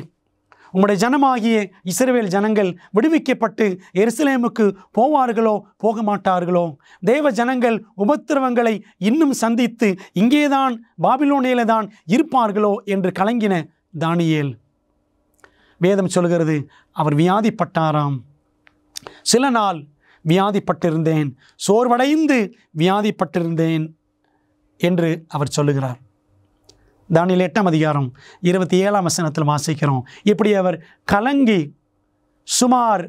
[SPEAKER 1] உம்முடைய ஜனமாகிய இஸ்ரவேல் ஜனங்கள் விடுவிக்கப்பட்டு எருசலேமுக்கு போவார்களோ போக மாட்டார்களோ, தேவ ஜனங்கள் உபத்திரவங்களை இன்னும் சந்தித்து இங்கேதான் பாபிலோனிலே தான் இருப்பார்களோ என்று கலங்கின தானியேல். வேதம் சொல்கிறது, அவர் வியாதிப்பட்டாராம். சில நாள் வியாதிப்பட்டிருந்தேன், சோர்வடைந்து வியாதிப்பட்டிருந்தேன் என்று அவர் சொல்லுகிறார். தானியேல் 8ஆம் அதிகாரம் 27ஆம் வசனத்தில் வாசிக்கிறோம். இப்படி அவர் கலங்கி சுமார்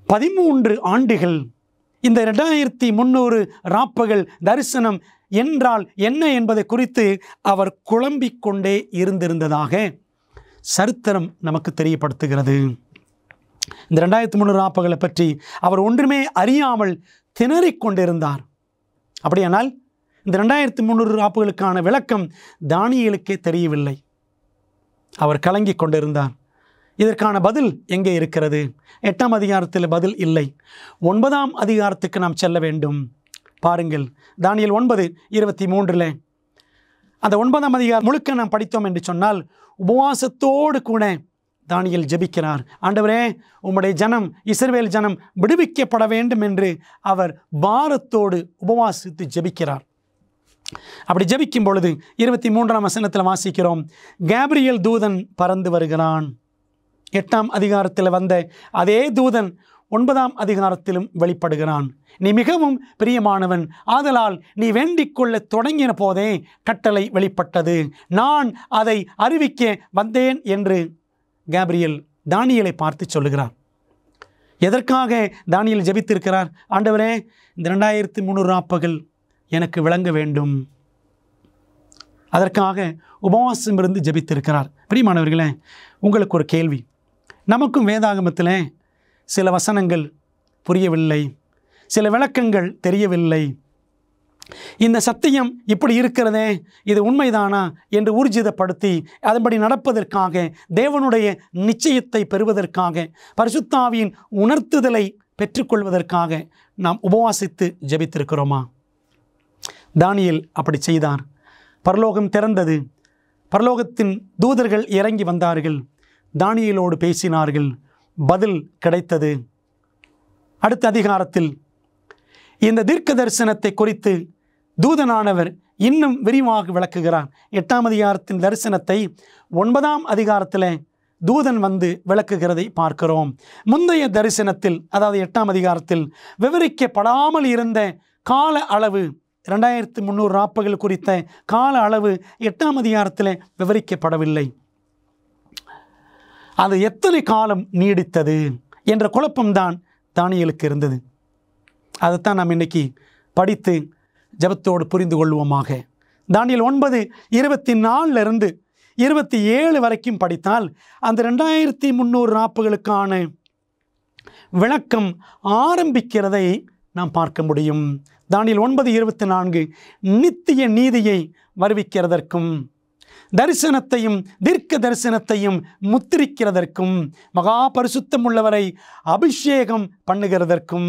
[SPEAKER 1] 13 ஆண்டுகள் இந்த 2300 ராப்பகல் தரிசனம் என்றால் என்ன என்பதை குறித்து அவர் குழம்பிக் கொண்டே இருந்திருந்ததாக சரித்திரம் நமக்கு தெரியப்படுத்துகிறது. இந்த 2300 ராப்பகலை பற்றி அவர் ஒன்றுமே அறியாமல் திணறிக் கொண்டிருந்தார். அப்படியானால் இந்த 2300 ராப்புகளுக்கான விளக்கம் தானியேலுக்கே தெரியவில்லை. அவர் கலங்கி கொண்டிருந்தார். இதற்கான பதில் எங்கே இருக்கிறது? 8ஆம் அதிகாரத்தில் பதில் இல்லை. 9ஆம் அதிகாரத்துக்கு நாம் செல்ல வேண்டும். பாருங்கள், தானியேல் 9:23 அந்த 9ஆம் அதிகாரம் முழுக்க நாம் படித்தோம் என்று சொன்னால், உபவாசத்தோடு கூட தானியேல் ஜெபிக்கிறார். ஆண்டவரே, உம்முடைய ஜனம் இஸ்ரவேல் ஜனம் விடுவிக்கப்பட வேண்டும் என்று அவர் பாரத்தோடு உபவாசித்து ஜெபிக்கிறார். அப்படி ஜெபிக்கும் பொழுது 23ஆம் வசனத்தில் வாசிக்கிறோம், கேப்ரியேல் தூதன் பறந்து வருகிறான். 8ஆம் அதிகாரத்தில் வந்த அதே தூதன் 9ஆம் அதிகாரத்திலும் வெளிப்படுகிறான். நீ மிகவும் பிரியமானவன், ஆதலால் நீ வேண்டிக் கொள்ள தொடங்கின போதே கட்டளை வெளிப்பட்டது, நான் அதை அறிவிக்க வந்தேன் என்று கேப்ரியேல் தானியேலை பார்த்து சொல்லுகிறார். எதற்காக தானியேல் ஜெபித்திருக்கிறார்? ஆண்டவரே, இந்த 2300 ராப்பகல் எனக்கு விளங்க வேண்டும். அதற்காக உபவாசம் இருந்து ஜெபித்திருக்கிறார். பிரியமானவர்களே, உங்களுக்கு ஒரு கேள்வி. நமக்கும் வேதாகமத்தில் சில வசனங்கள் புரியவில்லை, சில விளக்கங்கள் தெரியவில்லை. இந்த சத்தியம் இப்படி இருக்கிறதே, இது உண்மைதானா என்று ஊர்ஜிதப்படுத்தி அதன்படி நடப்பதற்காக, தேவனுடைய நிச்சயத்தை பெறுவதற்காக, பரிசுத்தாவியின் உணர்த்துதலை பெற்றுக்கொள்வதற்காக நாம் உபவாசித்து ஜெபித்திருக்கிறோமா? தானியேல் அப்படி செய்தார். பரலோகம் திறந்தது. பரலோகத்தின் தூதர்கள் இறங்கி வந்தார்கள், தானியேலோடு பேசினார்கள், பதில் கிடைத்தது. அடுத்த அதிகாரத்தில் இந்த தீர்க்க தரிசனத்தை குறித்து தூதனானவர் இன்னும் விரிவாக விளக்குகிறார். 8ஆம் அதிகாரத்தின் தரிசனத்தை 9ஆம் அதிகாரத்தில் தூதன் வந்து விளக்குகிறதை பார்க்கிறோம். முந்தைய தரிசனத்தில், அதாவது 8ஆம் அதிகாரத்தில் விவரிக்கப்படாமல் இருந்த கால அளவு 2300 ராப்பகல் குறித்த கால அளவு 8ஆம் அதிகாரத்தில் விவரிக்கப்படவில்லை. அது எத்தனை காலம் நீடித்தது என்ற குழப்பம்தான் தானியேலுக்கு இருந்தது. அதைத்தான் நாம் இன்னைக்கு படித்து ஜெபத்தோடு புரிந்து கொள்வோமாக. தானியேல் 9:24 27 வரைக்கும் படித்தால் அந்த 2300 ராப்புகளுக்கான விளக்கம் ஆரம்பிக்கிறதை நாம் பார்க்க முடியும். தானியேல் 9:24 நித்திய நீதியை வருவிக்கிறதற்கும், தரிசனத்தையும் தீர்க்க தரிசனத்தையும் முத்திரிக்கிறதற்கும், மகா பரிசுத்தம் உள்ளவரை அபிஷேகம் பண்ணுகிறதற்கும்,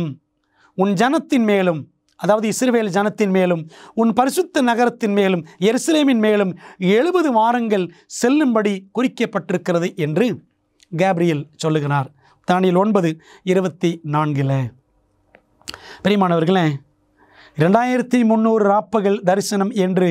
[SPEAKER 1] உன் ஜனத்தின் மேலும், அதாவது இஸ்ரவேல் ஜனத்தின் மேலும், உன் பரிசுத்த நகரத்தின் மேலும், எருசலேமின் மேலும் 70 வாரங்கள் செல்லும்படி குறிக்கப்பட்டிருக்கிறது என்று கேப்ரியல் சொல்லுகிறார். தானியேல் 9:24. பிரியமானவர்களே, 2300 ராப்பகல் தரிசனம் என்று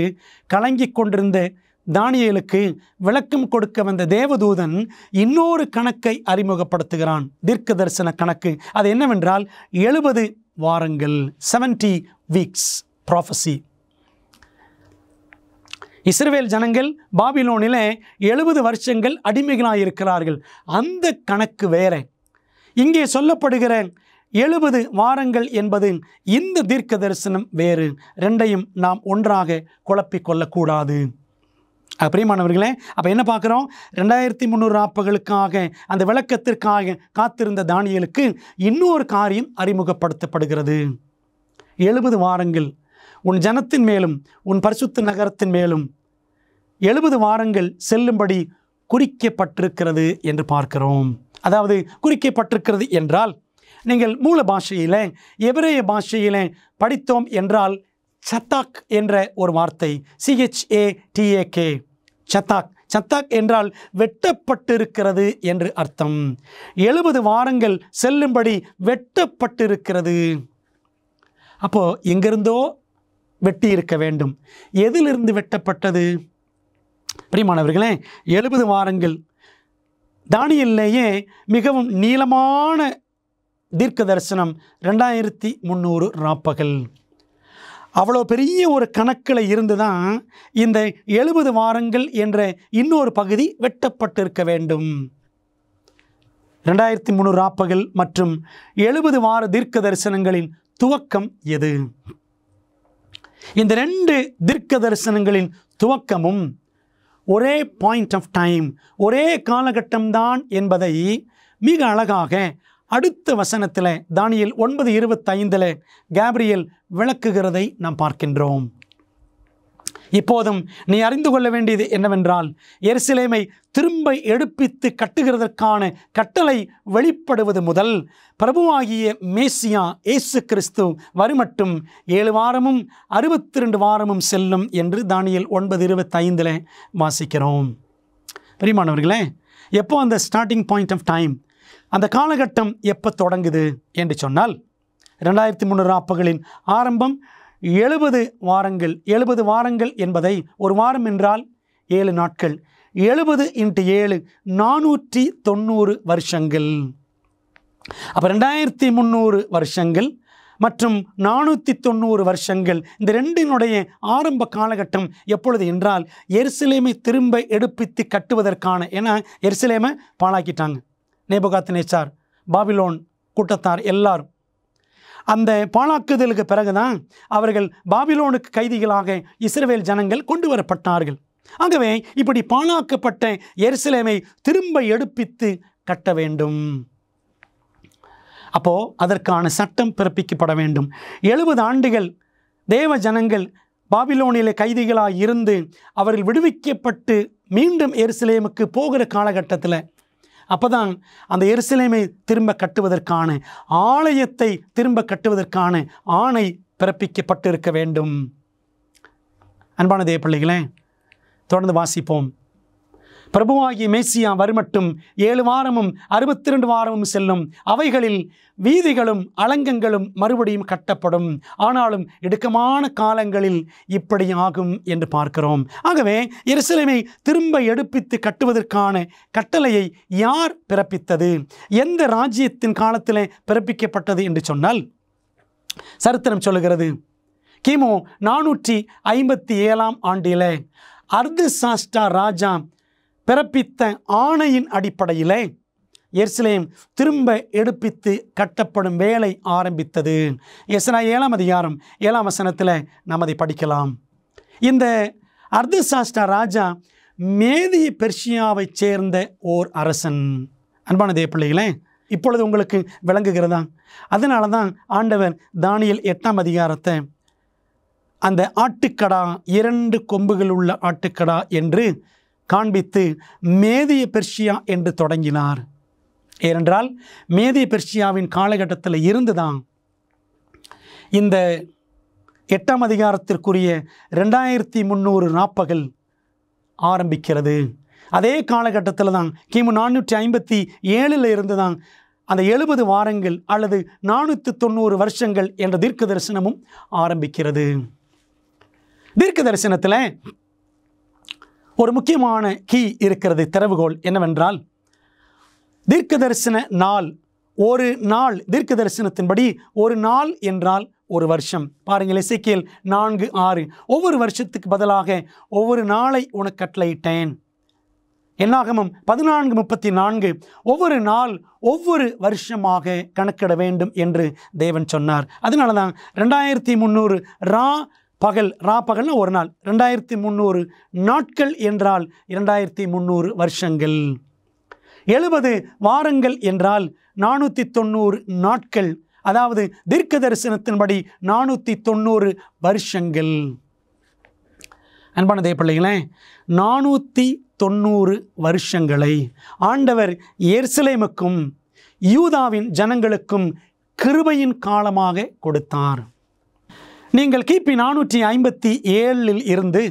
[SPEAKER 1] கலங்கிக் கொண்டிருந்த தானியேலுக்கு விளக்கம் கொடுக்க வந்த தேவதூதன் இன்னொரு கணக்கை அறிமுகப்படுத்துகிறான். தீர்க்க தரிசன கணக்கு. அது என்னவென்றால் 70 வாரங்கள், 70 வீக்ஸ் ப்ராஃபஸி. இஸ்ரவேல் ஜனங்கள் பாபிலோனிலே 70 வருஷங்கள் அடிமைகளாக இருக்கிறார்கள். அந்த கணக்கு வேற. இங்கே சொல்லப்படுகிற 70 வாரங்கள் என்பது இந்த தீர்க்க தரிசனம் வேறு. ரெண்டையும் நாம் ஒன்றாக குழப்பிக் கொள்ளக்கூடாது. பிரியமானவர்களே, அப்போ என்ன பார்க்குறோம்? 2300 ராப்பகலுக்காக, அந்த விளக்கத்திற்காக காத்திருந்த தானியேலுக்கு இன்னொரு காரியம் அறிமுகப்படுத்தப்படுகிறது. 70 வாரங்கள் உன் ஜனத்தின் மேலும், உன் பரிசுத்த நகரத்தின் மேலும் 70 வாரங்கள் செல்லும்படி குறிக்கப்பட்டிருக்கிறது என்று பார்க்கிறோம். அதாவது குறிக்கப்பட்டிருக்கிறது என்றால், நீங்கள் மூல பாஷையில், எபிரேய பாஷையில் படித்தோம் என்றால் சத்தாக் என்ற ஒரு வார்த்தை, CHATAK, சத்தாக். சத்தாக் என்றால் வெட்டப்பட்டிருக்கிறது என்று அர்த்தம். 70 வாரங்கள் செல்லும்படி வெட்டப்பட்டிருக்கிறது. அப்போ எங்கிருந்தோ வெட்டி இருக்க வேண்டும். எதிலிருந்து வெட்டப்பட்டது? பிரியமானவர்களே, 70 வாரங்கள் தானியேலிலேயே மிகவும் நீளமான தீர்க்க தரிசனம் 2300 ராப்பகல். அவ்வளோ பெரிய ஒரு கணக்கில் இருந்து தான் இந்த 70 வாரங்கள் என்ற இன்னொரு பகுதி வெட்டப்பட்டிருக்க வேண்டும். 2300 ராப்பகல் மற்றும் 70 வார தீர்க்க தரிசனங்களின் துவக்கம் எது? இந்த 2 தீர்க்க தரிசனங்களின் துவக்கமும் ஒரே பாயிண்ட் ஆஃப் டைம், ஒரே காலகட்டம்தான் என்பதை மிக அழகாக அடுத்த வசனத்தில் தானியேல் 9:25 கேப்ரியல் விளக்குகிறதை நாம் பார்க்கின்றோம். இப்போதும் நீ அறிந்து கொள்ள வேண்டியது என்னவென்றால், எருசலேமை திரும்ப எடுப்பித்து கட்டுகிறதற்கான கட்டளை வெளிப்படுவது முதல் பிரபுவாகிய மேசியா இயேசு கிறிஸ்து வருமட்டும் 7 வாரமும் 62 வாரமும் செல்லும் என்று தானியேல் 9:25 வாசிக்கிறோம். பிரியமானவர்களே, எப்போ அந்த ஸ்டார்டிங் பாயிண்ட் ஆஃப் டைம், அந்த காலகட்டம் எப்போ தொடங்குது என்று சொன்னால், 2300 ராப்பகலின் ஆரம்பம் 70 வாரங்கள். 70 வாரங்கள் என்பதை, ஒரு வாரம் என்றால் 7 நாட்கள், 70 × 7 490 வருஷங்கள். அப்போ 2300 வருஷங்கள் மற்றும் 490 வருஷங்கள், இந்த ரெண்டினுடைய ஆரம்ப காலகட்டம் எப்பொழுது என்றால், எருசலேமை திரும்ப எடுப்பித்து கட்டுவதற்கான. ஏன்னா எருசலேமை பாழாக்கிட்டாங்க. நேபுகாத்நேச்சார், பாபிலோன் கூட்டத்தார் எல்லாரும். அந்த பாழாக்குதலுக்கு பிறகுதான் அவர்கள் பாபிலோனுக்கு கைதிகளாக இஸ்ரவேல் ஜனங்கள் கொண்டு வரப்பட்டார்கள். ஆகவே இப்படி பாழாக்கப்பட்ட எருசலேமை திரும்ப எடுப்பித்து கட்ட வேண்டும். அப்போ அதற்கான சட்டம் பிறப்பிக்கப்பட வேண்டும். 70 ஆண்டுகள் தேவ ஜனங்கள் பாபிலோனிலே கைதிகளாக இருந்து அவர்கள் விடுவிக்கப்பட்டு மீண்டும் எருசலேமுக்கு போகிற காலகட்டத்தில், அப்போதான் அந்த எருசலேமை திரும்ப கட்டுவதற்கான, ஆலயத்தை திரும்ப கட்டுவதற்கான ஆணை பிறப்பிக்கப்பட்டிருக்க வேண்டும். அன்பான தேவ பிள்ளைகளே, தொடர்ந்து வாசிப்போம். பிரபுவாகிய மேசியா வருமட்டும் 7 வாரமும் 62 வாரமும் செல்லும். அவைகளில் வீதிகளும் அலங்கங்களும் மறுபடியும் கட்டப்படும். ஆனாலும் இடுக்கமான காலங்களில் இப்படி ஆகும் என்று பார்க்கிறோம். ஆகவே எருசலேமை திரும்ப எடுப்பித்து கட்டுவதற்கான கட்டளையை யார் பிறப்பித்தது? எந்த ராஜ்யத்தின் காலத்தில் பிறப்பிக்கப்பட்டது என்று சொன்னால், சரித்திரம் சொல்லுகிறது, கிமு 457 ஆண்டிலே அர்தசாஷ்டா ராஜா பிறப்பித்த ஆணையின் அடிப்படையில் எருசலேம் திரும்ப எடுப்பித்து கட்டப்படும் வேலை ஆரம்பித்தது. எஸ்றா 7ஆம் அதிகாரம் 7ஆம் வசனத்தில் நாம் அதை படிக்கலாம். இந்த அர்தசாஷ்டா ராஜா மேதிய பெர்ஷியாவை சேர்ந்த ஓர் அரசன். அன்பான தேவ பிள்ளைகளே, இப்பொழுது உங்களுக்கு விளங்குகிறதா? அதனால தான் ஆண்டவர் தானியேல் 8ஆம் அதிகாரத்தை அந்த ஆட்டுக்கடா, 2 கொம்புகள் உள்ள ஆட்டுக்கடா என்று காண்பித்து மேதிய பெர்ஷியா என்று தொடங்கினார். ஏனென்றால் மேதிய பெர்ஷியாவின் காலகட்டத்தில் இருந்துதான் இந்த 8ஆம் அதிகாரத்திற்குரிய 2300 நாப்பகல் ஆரம்பிக்கிறது. அதே காலகட்டத்தில் தான் கிமு 457 இருந்து தான் அந்த 70 வாரங்கள் அல்லது 490 வருஷங்கள் என்ற தீர்க்க தரிசனமும் ஆரம்பிக்கிறது. தீர்க்க தரிசனத்தில் ஒரு முக்கியமான கீ இருக்கிறது, திறவுகோல் என்னவென்றால், தீர்க்க தரிசன நாள். ஒரு நாள், தீர்க்க தரிசனத்தின்படி ஒரு நாள் என்றால் ஒரு வருஷம். பாருங்கள், எசேக்கியேல் 4:6, ஒவ்வொரு வருஷத்துக்கு பதிலாக ஒவ்வொரு நாளை உனக்கு கட்டளையிட்டேன். என்னாகமம் 14:34, ஒவ்வொரு நாள் ஒவ்வொரு வருஷமாக கணக்கிட வேண்டும் என்று தேவன் சொன்னார். அதனால தான் 2300 ரா பகல்னா ஒரு நாள், 2300 நாட்கள் என்றால் 2300 வருஷங்கள், 70 வாரங்கள் என்றால் 490 நாட்கள், அதாவது தீர்க்க தரிசனத்தின்படி 490 வருஷங்கள். அன்பான தேவ பிள்ளைகளே, 490 வருஷங்களை ஆண்டவர் எருசலேமுக்கும் யூதாவின் ஜனங்களுக்கும் கிருபையின் காலமாக கொடுத்தார். நீங்கள் கிபி 457 இருந்து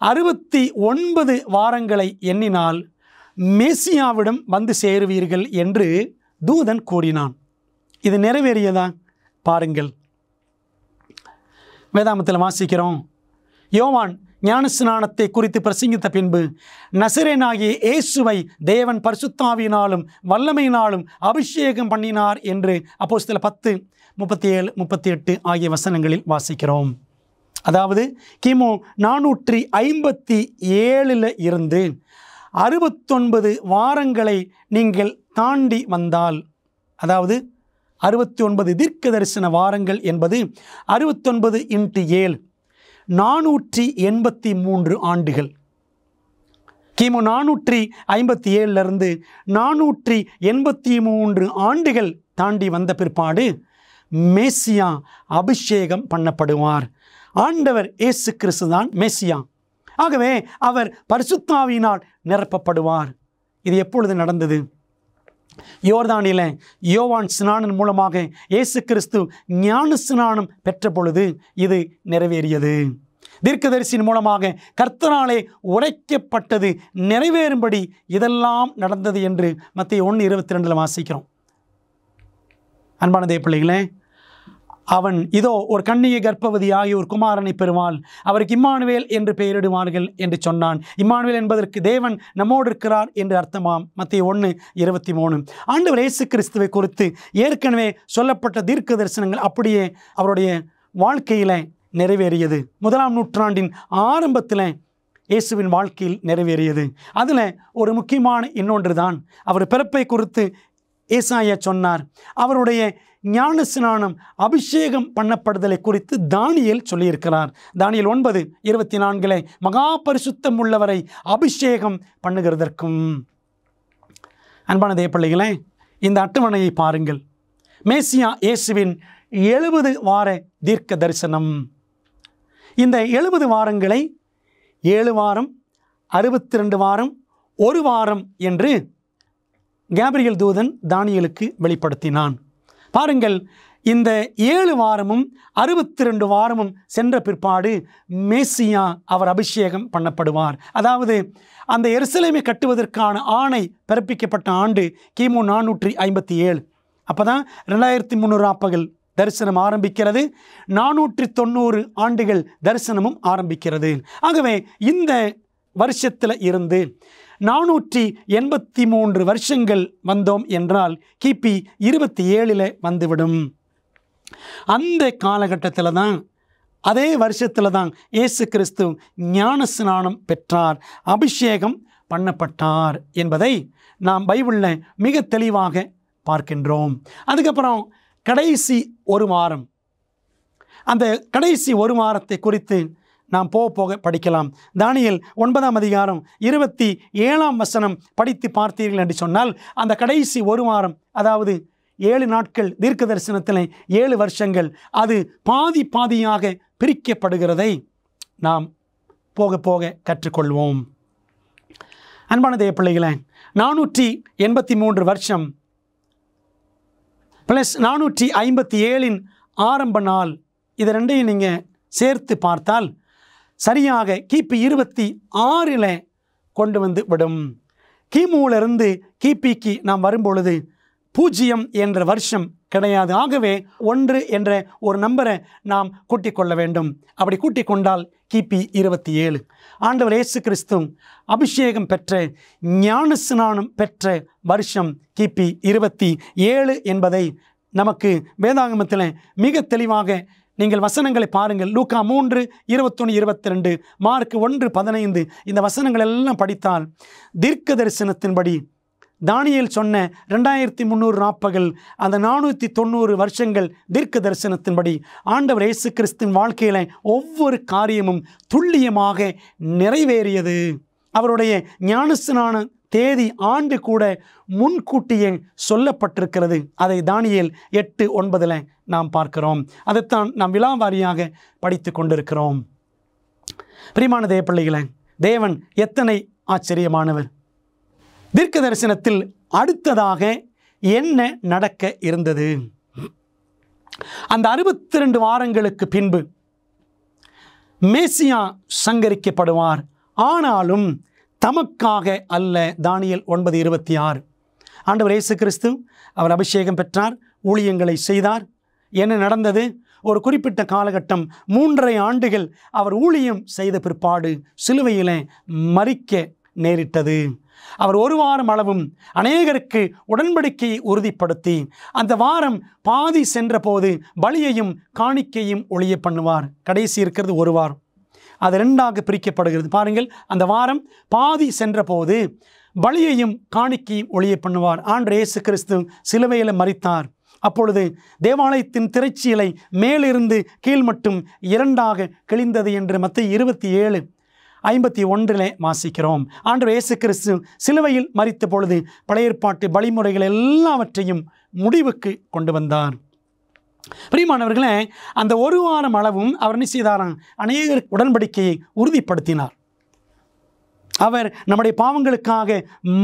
[SPEAKER 1] 69 வாரங்களை எண்ணினால் மேசியாவிடம் வந்து சேருவீர்கள் என்று தூதன் கூறினான். இது நிறைவேறியதா? பாருங்கள், வேதாமத்தில் வாசிக்கிறோம். யோவான் ஞானஸ்நானத்தை குறித்து பிரசங்கித்த பின்பு நசரேனாகிய இயேசுவை தேவன் பரிசுத்தாவியினாலும் வல்லமையினாலும் அபிஷேகம் பண்ணினார் என்று அப்போஸ்தலர் 10:37-38 ஆகிய வசனங்களில் வாசிக்கிறோம். அதாவது கிமு 457 இருந்து 69 வாரங்களை நீங்கள் தாண்டி வந்தால், அதாவது 69 தீர்க்க தரிசன வாரங்கள் என்பது 69 × 7 483 ஆண்டுகள். கிமு 457 இருந்து 483 ஆண்டுகள் தாண்டி வந்த பிற்பாடு மேசியா அபிஷேகம் பண்ணப்படுவார். ஆண்டவர் இயேசு கிறிஸ்து தான் மேசியா. ஆகவே அவர் பரிசுத்தாவியினால் நிரப்பப்படுவார். இது எப்பொழுது நடந்தது? யோர்தானிலே யோவான் ஸ்நானன் மூலமாக இயேசு கிறிஸ்து ஞான ஸ்நானம் பெற்ற பொழுது இது நிறைவேறியது. தீர்க்கதரிசியின் மூலமாக கர்த்தராலே உரைக்கப்பட்டது நிறைவேறும்படி இதெல்லாம் நடந்தது என்று மத்தேயு 1:22 வாசிக்கிறோம். அன்பான தேவ பிள்ளைகளே, அவன் இதோ ஒரு கன்னிகை கர்ப்பவதியாகி ஒரு குமாரனை பெறுவாள், அவருக்கு இம்மானுவேல் என்று பெயரிடுவார்கள் என்று சொன்னான். இம்மானுவேல் என்பதற்கு தேவன் நம்மோடு இருக்கிறார் என்று அர்த்தமாம். மத்தேயு 1:23. ஆண்டவர் இயேசு கிறிஸ்துவை குறித்து ஏற்கனவே சொல்லப்பட்ட தீர்க்க தரிசனங்கள் அப்படியே அவருடைய வாழ்க்கையில் நிறைவேறியது. 1ஆம் நூற்றாண்டின் ஆரம்பத்தில் இயேசுவின் வாழ்க்கையில் நிறைவேறியது. அதில் ஒரு முக்கியமான இன்னொன்று தான் அவர் பிறப்பை குறித்து ஏசாயா சொன்னார். அவருடைய ஞான ஸ்நானம் அபிஷேகம் பண்ணப்படுதலை குறித்து தானியேல் சொல்லியிருக்கிறார். தானியேல் 9:24 மகா பரிசுத்தம் உள்ளவரை அபிஷேகம் பண்ணுகிறதற்கும். அன்பான தேவ பிள்ளைகளே, இந்த அட்டவணையை பாருங்கள். மேசியா இயேசுவின் 70 வார தீர்க்க தரிசனம். இந்த 70 வாரங்களை 7 வாரம், 62 வாரம், 1 வாரம் என்று கேப்ரியல் தூதன் தானியேலுக்கு வெளிப்படுத்தினான். பாருங்கள், இந்த 7 வாரமும் 62 வாரமும் சென்ற பிற்பாடு மேசியா அவர் அபிஷேகம் பண்ணப்படுவார். அதாவது அந்த எருசலேமை கட்டுவதற்கான ஆணை பிறப்பிக்கப்பட்ட ஆண்டு கிமு 457. அப்போ தான் 2340 தரிசனம் ஆரம்பிக்கிறது. 490 ஆண்டுகள் தரிசனமும் ஆரம்பிக்கிறது. ஆகவே இந்த வருஷத்தில் இருந்து 483 வருஷங்கள் வந்தோம் என்றால் கிபி 27 வந்துவிடும். அந்த காலகட்டத்தில் தான், அதே வருஷத்தில் தான் இயேசு கிறிஸ்து ஞான ஸ்நானம் பெற்றார், அபிஷேகம் பண்ணப்பட்டார் என்பதை நாம் பைபிளில் மிக தெளிவாக பார்க்கின்றோம். அதுக்கப்புறம் கடைசி ஒரு வாரம், அந்த கடைசி ஒரு வாரத்தை குறித்து நாம் போக படிக்கலாம். தானியேல் 9ஆம் அதிகாரம் 27ஆம் வசனம் படித்து பார்த்தீர்கள் என்று சொன்னால், அந்த கடைசி ஒரு வாரம், அதாவது 7 நாட்கள் தீர்க்க தரிசனத்தில் 7 வருஷங்கள், அது பாதி பாதியாக பிரிக்கப்படுகிறதை நாம் போக கற்றுக்கொள்வோம். அன்பான தேவ பிள்ளைகளே, 483 வருஷம் ப்ளஸ் 457 ஆரம்ப நாள், இது ரெண்டையும் நீங்கள் சேர்த்து பார்த்தால் சரியாக கிபி 26 கொண்டு வந்து விடும். கிமுவிலிருந்து கிபிக்கு நாம் வரும்பொழுது 0 என்ற வருஷம் கிடையாது. ஆகவே 1 என்ற ஒரு நம்பரை நாம் கூட்டிக் கொள்ள வேண்டும். அப்படி கூட்டிக் கொண்டால் கிபி 27. ஆண்டவர் இயேசு கிறிஸ்து அபிஷேகம் பெற்ற, ஞான ஸ்நானம் பெற்ற வருஷம் கிபி 27 என்பதை நமக்கு வேதாகமத்தில் மிக தெளிவாக நீங்கள் வசனங்களை பாருங்கள். லூக்கா 3, 21, 22, மார்க் 1, 15 இந்த வசனங்கள் எல்லாம் படித்தால் தீர்க்க தரிசனத்தின்படி தானியேல் சொன்ன 2340 அந்த 490 வருஷங்கள் தீர்க்க தரிசனத்தின்படி ஆண்டவர் இயேசு கிறிஸ்துவின் வாழ்க்கையில் ஒவ்வொரு காரியமும் துல்லியமாக நிறைவேறியது. அவருடைய ஞானஸ்நான தேதி ஆண்டு கூட முன்கூட்டியே சொல்லப்பட்டிருக்கிறது. அதை தானியேல் 8:9 நாம் பார்க்கிறோம். அதைத்தான் நாம் விலாவாரியாக படித்து கொண்டிருக்கிறோம். பிரியமான தேவ பிள்ளைகளே, தேவன் எத்தனை ஆச்சரியமானவர்! தீர்க்க தரிசனத்தில் அடுத்ததாக என்ன நடக்க இருந்தது? அந்த 62 வாரங்களுக்கு பின்பு மேசியா சங்கரிக்கப்படுவார். ஆனாலும் தமக்காக அல்ல. தானியேல் 9:26. ஆண்டவர் இயேசு கிறிஸ்து அவர் அபிஷேகம் பெற்றார், ஊழியங்களை செய்தார். என்ன நடந்தது? ஒரு குறிப்பிட்ட காலகட்டம் 3.5 ஆண்டுகள் அவர் ஊழியம் செய்த பிற்பாடு சிலுவையில் மரிக்க நேரிட்டது. அவர் ஒரு வாரம் அளவும் அநேகருக்கு உடன்படிக்கையை உறுதிப்படுத்தி அந்த வாரம் பாதி சென்ற போது பலியையும் காணிக்கையும் ஒழிய பண்ணுவார். கடைசி இருக்கிறது ஒரு வாரம், அது 2ஆக பிரிக்கப்படுகிறது. பாருங்கள், அந்த வாரம் பாதி சென்ற போது பலியையும் காணிக்கையும் ஒழிய பண்ணுவார். ஆண்டவர் இயேசு கிறிஸ்து சிலுவையில் மரித்தார். அப்பொழுது தேவாலயத்தின் திரைச்சீலை மேலிருந்து கீழ் மட்டும் 2ஆக கிழிந்தது என்று மத்தேயு 27:51 வாசிக்கிறோம். ஆண்டவர் இயேசு கிறிஸ்து சிலுவையில் மரித்த பொழுது பழைய ஏற்பாட்டு வழிமுறைகள் எல்லாவற்றையும் முடிவுக்கு கொண்டு வந்தார். பிரியமானவர்களே, அந்த ஒரு வாரம் அளவும் அவர் என்ன செய்தாராம்? அநேக உடன்படிக்கையை உறுதிப்படுத்தினார். அவர் நம்முடைய பாவங்களுக்காக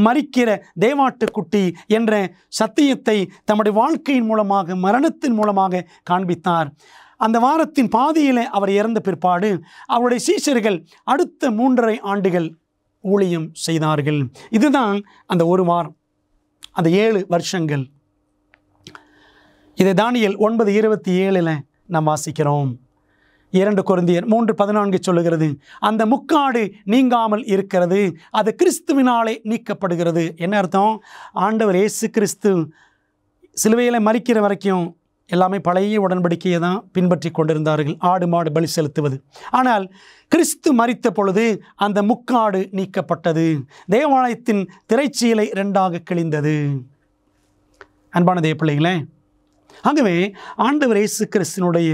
[SPEAKER 1] மரிக்கிற தேவாட்டுக்குட்டி என்ற சத்தியத்தை தம்முடைய வாழ்க்கையின் மூலமாக, மரணத்தின் மூலமாக காண்பித்தார். அந்த வாரத்தின் பாதியில் அவர் இறந்த பிற்பாடு அவருடைய சீஷர்கள் அடுத்த 3.5 ஆண்டுகள் ஊழியம் செய்தார்கள். இதுதான் அந்த ஒரு வாரம், அந்த 7 வருஷங்கள். இதை தானியேல் 9:27 நாம் வாசிக்கிறோம். 2 கொரிந்தியர் 3:14 சொல்லுகிறது, அந்த முக்காடு நீங்காமல் இருக்கிறது, அது கிறிஸ்துவினாலே நீக்கப்படுகிறது. என்ன அர்த்தம்? ஆண்டவர் இயேசு கிறிஸ்து சிலுவையில் மரிக்கிற வரைக்கும் எல்லாமே பழைய உடன்படிக்கையை தான் பின்பற்றி கொண்டிருந்தார்கள், ஆடு மாடு பலி செலுத்துவது. ஆனால் கிறிஸ்து மரித்த பொழுது அந்த முக்காடு நீக்கப்பட்டது, தேவாலயத்தின் திரைச்சீலை 2ஆக கிழிந்தது. அன்பான தேவ பிள்ளைகளே, ஆகவே ஆண்டவர் இயேசு கிறிஸ்துவினுடைய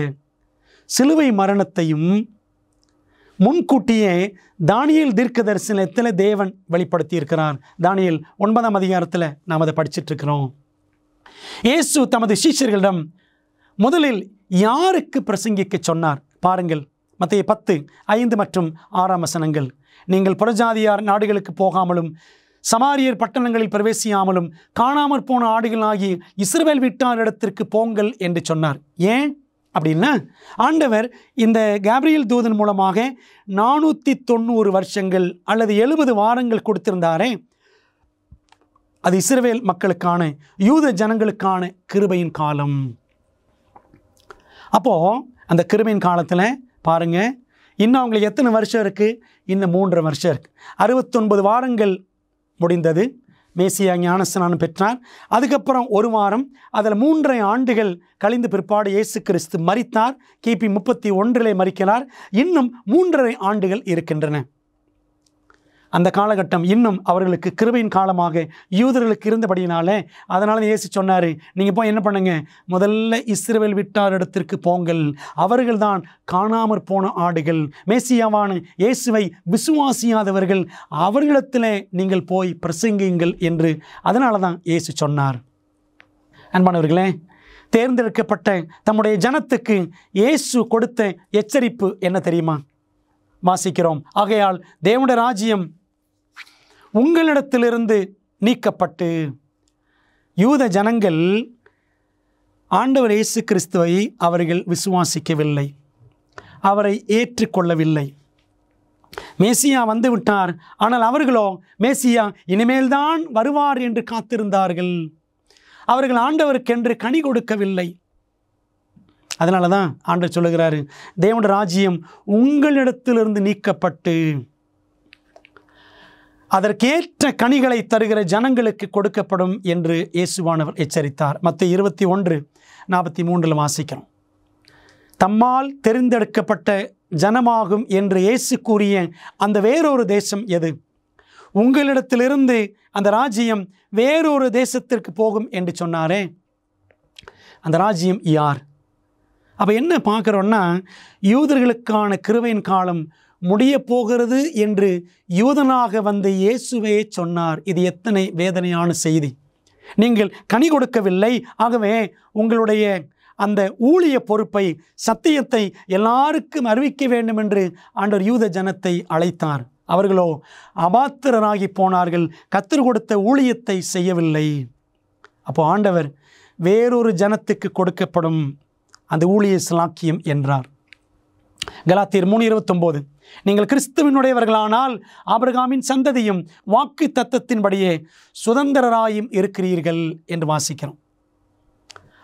[SPEAKER 1] சிலுவை மரணத்தையும் முன்கூட்டியே தானியேல் தீர்க்க தரிசனத்தில் தேவன் வெளிப்படுத்தி இருக்கிறார். தானியேல் 9ஆம் அதிகாரத்தில் நாம் அதை படிச்சுட்டு இருக்கிறோம். இயேசு தமது சீஷர்களிடம் முதலில் யாருக்கு பிரசங்கிக்க சொன்னார்? பாருங்கள், மத்தேயு 10:5 மற்றும் 6 வசனங்கள். நீங்கள் புறஜாதியார் நாடுகளுக்கு போகாமலும் சமாரியர் பட்டணங்களில் பிரவேசியாமலும் காணாமற் போன ஆடுகளாகி இஸ்ரவேல் வீட்டாரிடத்திற்கு போங்கள் என்று சொன்னார். ஏன் அப்படின்னா, ஆண்டவர் இந்த கேப்ரியேல் தூதன் மூலமாக 490 வருஷங்கள் அல்லது 70 வாரங்கள் கொடுத்திருந்தாரே, அது இஸ்ரவேல் மக்களுக்கான, யூத ஜனங்களுக்கான கிருபையின் காலம். அப்போது அந்த கிருபையின் காலத்தில் பாருங்கள், இன்னும் அவங்களுக்கு எத்தனை வருஷம் இருக்குது? இன்னும் 3.5 வருஷம் இருக்குது. 69 வாரங்கள் முடிந்தது. மேசியா ஞானஸ்நானம் பெற்றார். அதுக்கப்புறம் 1 வாரம், அதில் 3.5 ஆண்டுகள் கழிந்த பிற்பாடு இயேசு கிறிஸ்து மரித்தார். கிபி 31 மரிக்கிறார். இன்னும் 3.5 ஆண்டுகள் இருக்கின்றன. அந்த காலகட்டம் இன்னும் அவர்களுக்கு கிருபையின் காலமாக யூதர்களுக்கு இருந்தபடியினாலே, அதனால இயேசு சொன்னார், நீங்கள் போய் என்ன பண்ணுங்க, முதல்ல இஸ்ரவேல் வீட்டாரிடத்திற்கு போங்கள், அவர்கள்தான் காணாமற் போன ஆடுகள். மேசியாவான இயேசுவை விசுவாசியாதவர்கள், அவர்களிடத்தில் நீங்கள் போய் பிரசங்கியுங்கள் என்று அதனால தான் இயேசு சொன்னார். அன்பானவர்களே, தேர்ந்தெடுக்கப்பட்ட தம்முடைய ஜனத்துக்கு இயேசு கொடுத்த எச்சரிப்பு என்ன தெரியுமா? வாசிக்கிறோம், ஆகையால் தேவனுடைய ராஜ்யம் உங்களிடத்திலிருந்து நீக்கப்பட்டு. யூத ஜனங்கள் ஆண்டவர் இயேசு கிறிஸ்துவை அவர்கள் விசுவாசிக்கவில்லை, அவரை ஏற்றுக்கொள்ளவில்லை. மேசியா வந்து விட்டார், ஆனால் அவர்களோ மேசியா இனிமேல்தான் வருவார் என்று காத்திருந்தார்கள். அவர்கள் ஆண்டவருக்கென்று கனி கொடுக்கவில்லை. அதனால தான் ஆண்டவர் சொல்லுகிறாரு, தேவனுடைய ராஜ்யம் உங்களிடத்திலிருந்து நீக்கப்பட்டு அதற்கேற்ற கனிகளை தருகிற ஜனங்களுக்கு கொடுக்கப்படும் என்று இயேசுவானவர் எச்சரித்தார். மத்தேயு 21:43 வாசிக்கிறோம். தம்மால் தெரிந்தெடுக்கப்பட்ட ஜனமாகும் என்று இயேசு கூறிய அந்த வேறொரு தேசம் எது? உங்களிடத்திலிருந்து அந்த ராஜ்யம் வேறொரு தேசத்திற்கு போகும் என்று சொன்னாரே, அந்த ராஜ்யம் யார்? அப்போ என்ன பார்க்குறோன்னா, யூதர்களுக்கான கிருபையின் காலம் முடிய போகிறது என்று யூதனாக வந்த இயேசுவே சொன்னார். இது எத்தனை வேதனையான செய்தி! நீங்கள் கனி கொடுக்கவில்லை, ஆகவே உங்களுடைய அந்த ஊழிய பொறுப்பை, சத்தியத்தை எல்லாருக்கும் அறிவிக்க வேண்டும் என்று ஆண்டவர் யூத ஜனத்தை அழைத்தார். அவர்களோ அபாத்திரராகி போனார்கள், கர்த்தர் கொடுத்த ஊழியத்தை செய்யவில்லை. அப்போ ஆண்டவர் வேறொரு ஜனத்துக்கு கொடுக்கப்படும் அந்த ஊழிய ஸ்லாக்கியம் என்றார். கலாத்தியர் 3:29, நீங்கள் கிறிஸ்துவினுடையவர்களானால் ஆபிரகாமின் சந்ததியும் வாக்கு தத்தத்தின்படியே சுதந்திரராயும் இருக்கிறீர்கள் என்று வாசிக்கிறோம்.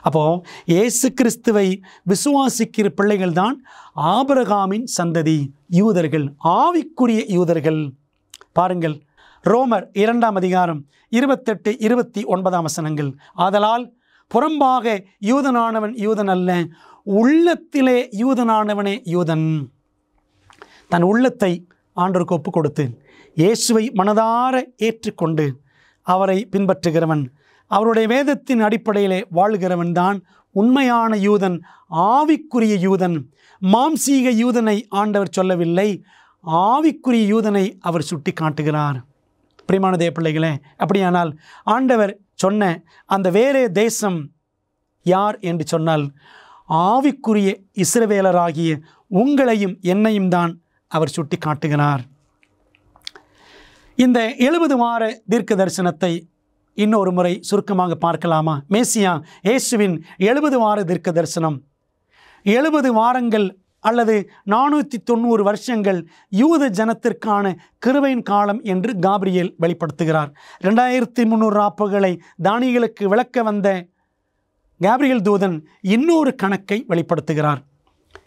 [SPEAKER 1] அப்போது இயேசு கிறிஸ்துவை விசுவாசிக்கிற பிள்ளைகள் தான் ஆபிரகாமின் சந்ததி, யூதர்கள், ஆவிக்குரிய யூதர்கள். பாருங்கள், ரோமர் 2:28-29 ஆதலால் புறம்பாக யூதனானவன் யூதன் அல்ல, உள்ளத்திலே யூதனானவனே யூதன். தன் உள்ளத்தை ஆண்டவருக்கு ஒப்பு கொடுத்து இயேசுவை மனதார ஏற்றுக்கொண்டு அவரை பின்பற்றுகிறவன், அவருடைய வேதத்தின் அடிப்படையிலே வாழ்கிறவன் தான் உண்மையான யூதன், ஆவிக்குரிய யூதன். மாம்சீக யூதனை ஆண்டவர் சொல்லவில்லை, ஆவிக்குரிய யூதனை அவர் சுட்டி காட்டுகிறார். பிரியமான தேவ பிள்ளைகளே, அப்படியானால் ஆண்டவர் சொன்ன அந்த வேறே தேசம் யார் என்று சொன்னால், ஆவிக்குரிய இஸ்ரவேலராகிய உங்களையும் என்னையும் தான் அவர் சுட்டி காட்டுகிறார். இந்த 70 வார தீர்க்க தரிசனத்தை இன்னொரு முறை சுருக்கமாக பார்க்கலாமா? மேசியா இயேசுவின் 70 வார தீர்க்க தரிசனம், 70 வாரங்கள் அல்லது 490 வருஷங்கள் யூத ஜனத்திற்கான கிருபையின் காலம் என்று காபிரியேல் வெளிப்படுத்துகிறார். 2300 ராப்பகளை தானியேலுக்கு விளக்க வந்த கேப்ரியேல் தூதன் இன்னொரு கணக்கை வெளிப்படுத்துகிறார்.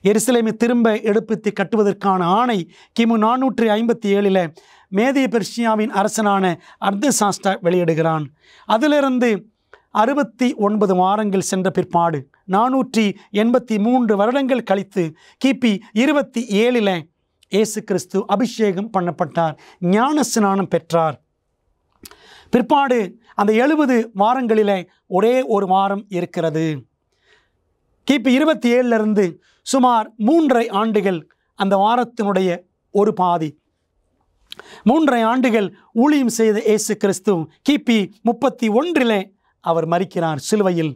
[SPEAKER 1] எருசலேமை திரும்ப எடுப்பித்து கட்டுவதற்கான ஆணை கிமு 457 மேதிய பெர்ஷியாவின் அரசனான அர்தசாஷ்டா வெளியிடுகிறான். அதிலிருந்து 69 வாரங்கள் சென்ற பிற்பாடு 483 வருடங்கள் கழித்து கிபி 27 இயேசு கிறிஸ்து அபிஷேகம் பண்ணப்பட்டார், ஞானஸ்நானம் பெற்றார். பிற்பாடு அந்த 70 வாரங்களிலே ஒரே ஒரு வாரம் இருக்கிறது. கிபி 27 சுமார் 3.5 ஆண்டுகள் அந்த வாரத்தினுடைய ஒரு பாதி. 3.5 ஆண்டுகள் ஊழியம் செய்த இயேசு கிறிஸ்து கிபி 31 அவர் மரிக்கிறார் சிலுவையில்.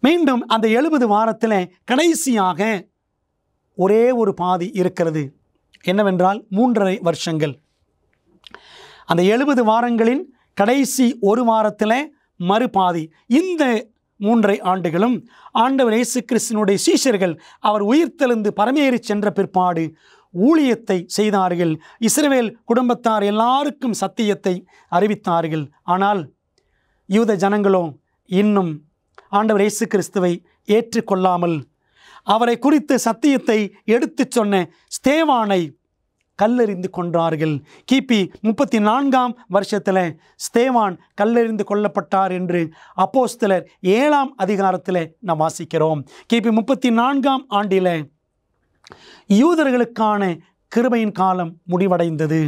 [SPEAKER 1] மீண்டும் அந்த 70 வாரத்தில் கடைசியாக ஒரே ஒரு பாதி இருக்கிறது. என்னவென்றால் 3.5 வருஷங்கள். அந்த 70 வாரங்களின் கடைசி ஒரு வாரத்தில் மறுபாதி, இந்த 3 ஆண்டுகளும் ஆண்டவர் இயேசு கிறிஸ்துவினுடைய சீஷர்கள் அவர் உயிர்த்தெழுந்து பரமேறி சென்ற பிற்பாடு ஊழியத்தை செய்தார்கள். இஸ்ரவேல் குடும்பத்தார் எல்லாருக்கும் சத்தியத்தை அறிவித்தார்கள். ஆனால் யூத ஜனங்களோ இன்னும் ஆண்டவர் இயேசு கிறிஸ்துவை ஏற்றுக்கொள்ளாமல் அவரை குறித்து சத்தியத்தை எடுத்துச் சொன்ன ஸ்தேவானை கல்லெறிந்து கொன்றார்கள். கிபி 34ஆம் வருஷத்தில் ஸ்தேவான் கல்லெறிந்து கொல்லப்பட்டார் என்று அப்போஸ்தலர் 7ஆம் அதிகாரத்தில் நாம் வாசிக்கிறோம். கிபி 34ஆம் ஆண்டில் யூதர்களுக்கான கிருபையின் காலம் முடிவடைந்தது.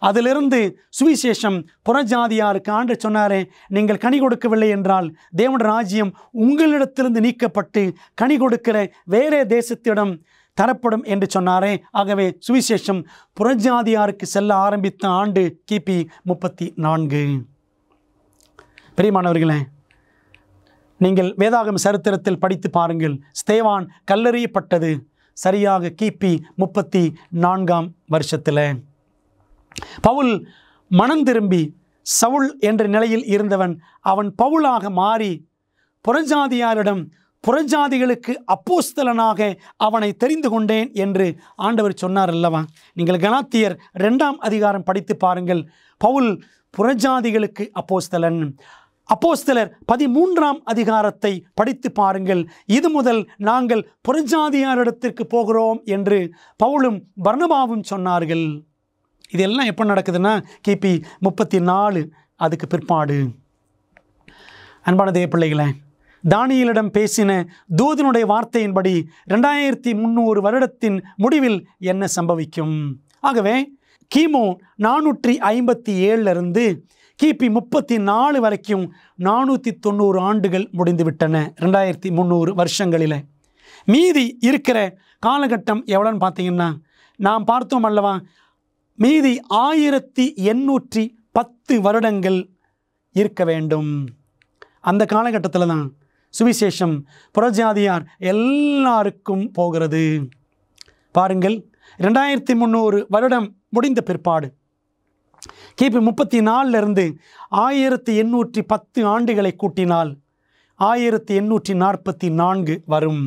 [SPEAKER 1] அதிலிருந்து சுவிசேஷம் புறஜாதியாருக்கு ஆண்டு சொன்னாரே, நீங்கள் கனி கொடுக்கவில்லை என்றால் தேவனுடைய ராஜ்யம் உங்களிடத்திலிருந்து நீக்கப்பட்டு கனி கொடுக்கிற வேறே தேசத்திடம் தரப்படும் என்று சொன்னாரே. ஆகவே சுவிசேஷம் புறஜாதியாருக்கு செல்ல ஆரம்பித்த ஆண்டு கிபி 34. பிரியமானவர்களே, நீங்கள் வேதாகம சரித்திரத்தில் படித்து பாருங்கள். ஸ்தேவான் கல்லெறியப்பட்டது சரியாக கிபி 34ஆம் வருஷத்தில். பவுல் மனம் திரும்பி சவுல் என்ற நிலையில் இருந்தவன் அவன் பவுலாக மாறி புறஜாதியாரிடம் புறஜாதிகளுக்கு அப்போஸ்தலனாக அவனை தெரிந்து கொண்டேன் என்று ஆண்டவர் சொன்னார் அல்லவா? நீங்கள் கலாத்தியர் 2ஆம் அதிகாரம் படித்து பாருங்கள். பவுல் புறஜாதிகளுக்கு அப்போஸ்தலன். அப்போஸ்தலர் 13ஆம் அதிகாரத்தை படித்து பாருங்கள். இது முதல் நாங்கள் புறஜாதியாரிடத்திற்கு போகிறோம் என்று பவுலும் பர்னபாவும் சொன்னார்கள். இதெல்லாம் எப்போ நடக்குதுன்னா கிபி 34 அதுக்கு பிற்பாடு. அன்பான தேவ பிள்ளைகளே, தானியேலிடம் பேசின தூதனுடைய வார்த்தையின்படி 2300 வருடத்தின் முடிவில் என்ன சம்பவிக்கும்? ஆகவே கிமு 457 கிபி 34 வரைக்கும் 490 ஆண்டுகள் முடிந்துவிட்டன. 2300 வருஷங்களில் மீதி இருக்கிற காலகட்டம் எவ்வளோன்னு பார்த்தீங்கன்னா, நாம் பார்த்தோம் அல்லவா, மீதி 1810 வருடங்கள் இருக்க வேண்டும். அந்த காலகட்டத்தில் தான் சுவிசேஷம் புறஜாதியார் எல்லாருக்கும் போகிறது. பாருங்கள், 2300 வருடம் முடிந்த பிற்பாடு கிபி 34 1810 ஆண்டுகளை கூட்டினால் 1844 வரும்.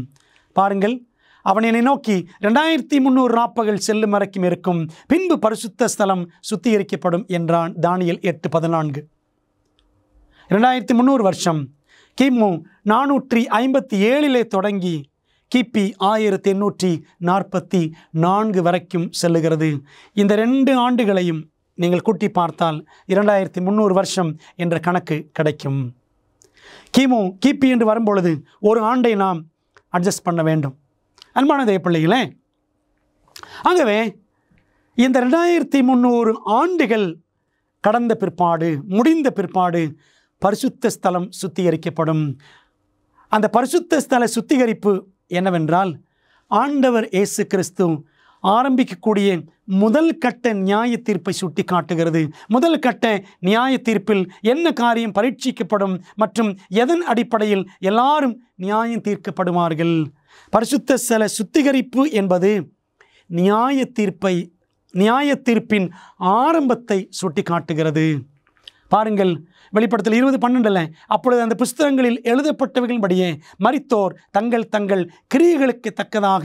[SPEAKER 1] பாருங்கள், அவன் என்னை நோக்கி 2300 ராப்பகல் செல்லும் வரைக்கும் இருக்கும், பின்பு பரிசுத்த ஸ்தலம் சுத்திகரிக்கப்படும் என்றான். தானியேல் 8:14. 2300 வருஷம் கிமு 457 தொடங்கி கிபி 1844 வரைக்கும் செல்லுகிறது. இந்த 2 ஆண்டுகளையும் நீங்கள் கூட்டி பார்த்தால் 2300 வருஷம் என்ற கணக்கு கிடைக்கும். கிபி என்று வரும்பொழுது ஒரு ஆண்டை நாம் அட்ஜஸ்ட் பண்ண வேண்டும். அன்பான தேவ பிள்ளைகளே, ஆகவே இந்த 2300 ஆண்டுகள் கடந்த பிற்பாடு, முடிந்த பிற்பாடு பரிசுத்த ஸ்தலம் சுத்திகரிக்கப்படும். அந்த பரிசுத்த ஸ்தல சுத்திகரிப்பு என்னவென்றால், ஆண்டவர் இயேசு கிறிஸ்து ஆரம்பிக்கக்கூடிய முதல் கட்ட நியாய தீர்ப்பை சுட்டி காட்டுகிறது. முதல் கட்ட நியாய தீர்ப்பில் என்ன காரியம் பரீட்சிக்கப்படும் மற்றும் எதன் அடிப்படையில் எல்லாரும் நியாயம் தீர்க்கப்படுவார்கள். பரிசுத்த ஸ்தல சுத்திகரிப்பு என்பது நியாய தீர்ப்பின் ஆரம்பத்தை சுட்டி காட்டுகிறது. பாருங்கள், வெளிப்படுத்தல் 20:12 அப்பொழுது அந்த புஸ்தகங்களில் எழுதப்பட்டவைகளின்படியே மரித்தோர் தங்கள் தங்கள் கிரியைகளுக்கு தக்கதாக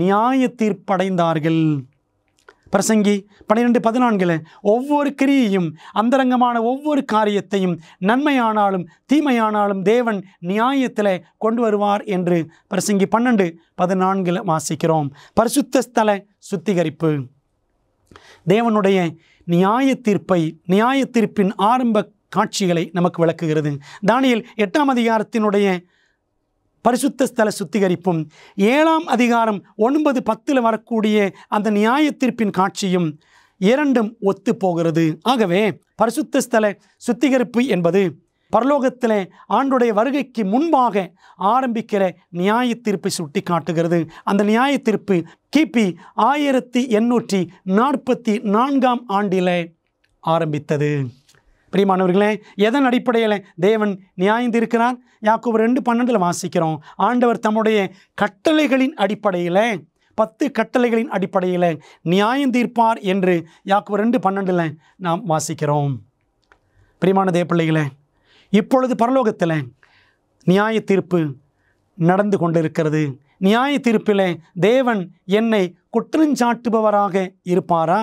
[SPEAKER 1] நியாய தீர்ப்படைந்தார்கள். பிரசங்கி 12:14 ஒவ்வொரு கிரியையும் அந்தரங்கமான ஒவ்வொரு காரியத்தையும் நன்மையானாலும் தீமையானாலும் தேவன் நியாயத்தில் கொண்டு வருவார் என்று பிரசங்கி 12:14 வாசிக்கிறோம். பரிசுத்த ஸ்தல சுத்திகரிப்பு தேவனுடைய நியாய தீர்ப்பின் ஆரம்ப காட்சிகளை நமக்கு விளக்குகிறது. தானியேல் 8ஆம் அதிகாரத்தினுடைய பரிசுத்த ஸ்தல சுத்திகரிப்பும் 7ஆம் அதிகாரம் 9-10 வரக்கூடிய அந்த நியாய தீர்ப்பின் காட்சியும் இரண்டும் ஒத்து போகிறது. ஆகவே பரிசுத்த ஸ்தல சுத்திகரிப்பு என்பது பரலோகத்தில் ஆண்டுடைய வருகைக்கு முன்பாக ஆரம்பிக்கிற நியாய தீர்ப்பை சுட்டி காட்டுகிறது. அந்த நியாய தீர்ப்பு கிபி 1844ஆம் ஆண்டில் ஆரம்பித்தது. பிரியமானவர்களே, எதன் அடிப்படையில் தேவன் நியாயம் தீர்க்கிறார்? யாக்கோபு 2:12 வாசிக்கிறோம். ஆண்டவர் தம்முடைய கட்டளைகளின் அடிப்படையில் 10 கட்டளைகளின் அடிப்படையில் நியாயம் தீர்ப்பார் என்று யாக்கோபு 2:12 நாம் வாசிக்கிறோம். பிரியமான தேவப்பிள்ளைகளே, இப்பொழுது பரலோகத்தில் நியாய தீர்ப்பு நடந்து கொண்டிருக்கிறது. நியாய தீர்ப்பில் தேவன் என்னை குற்றஞ்சாட்டுபவராக இருப்பாரா?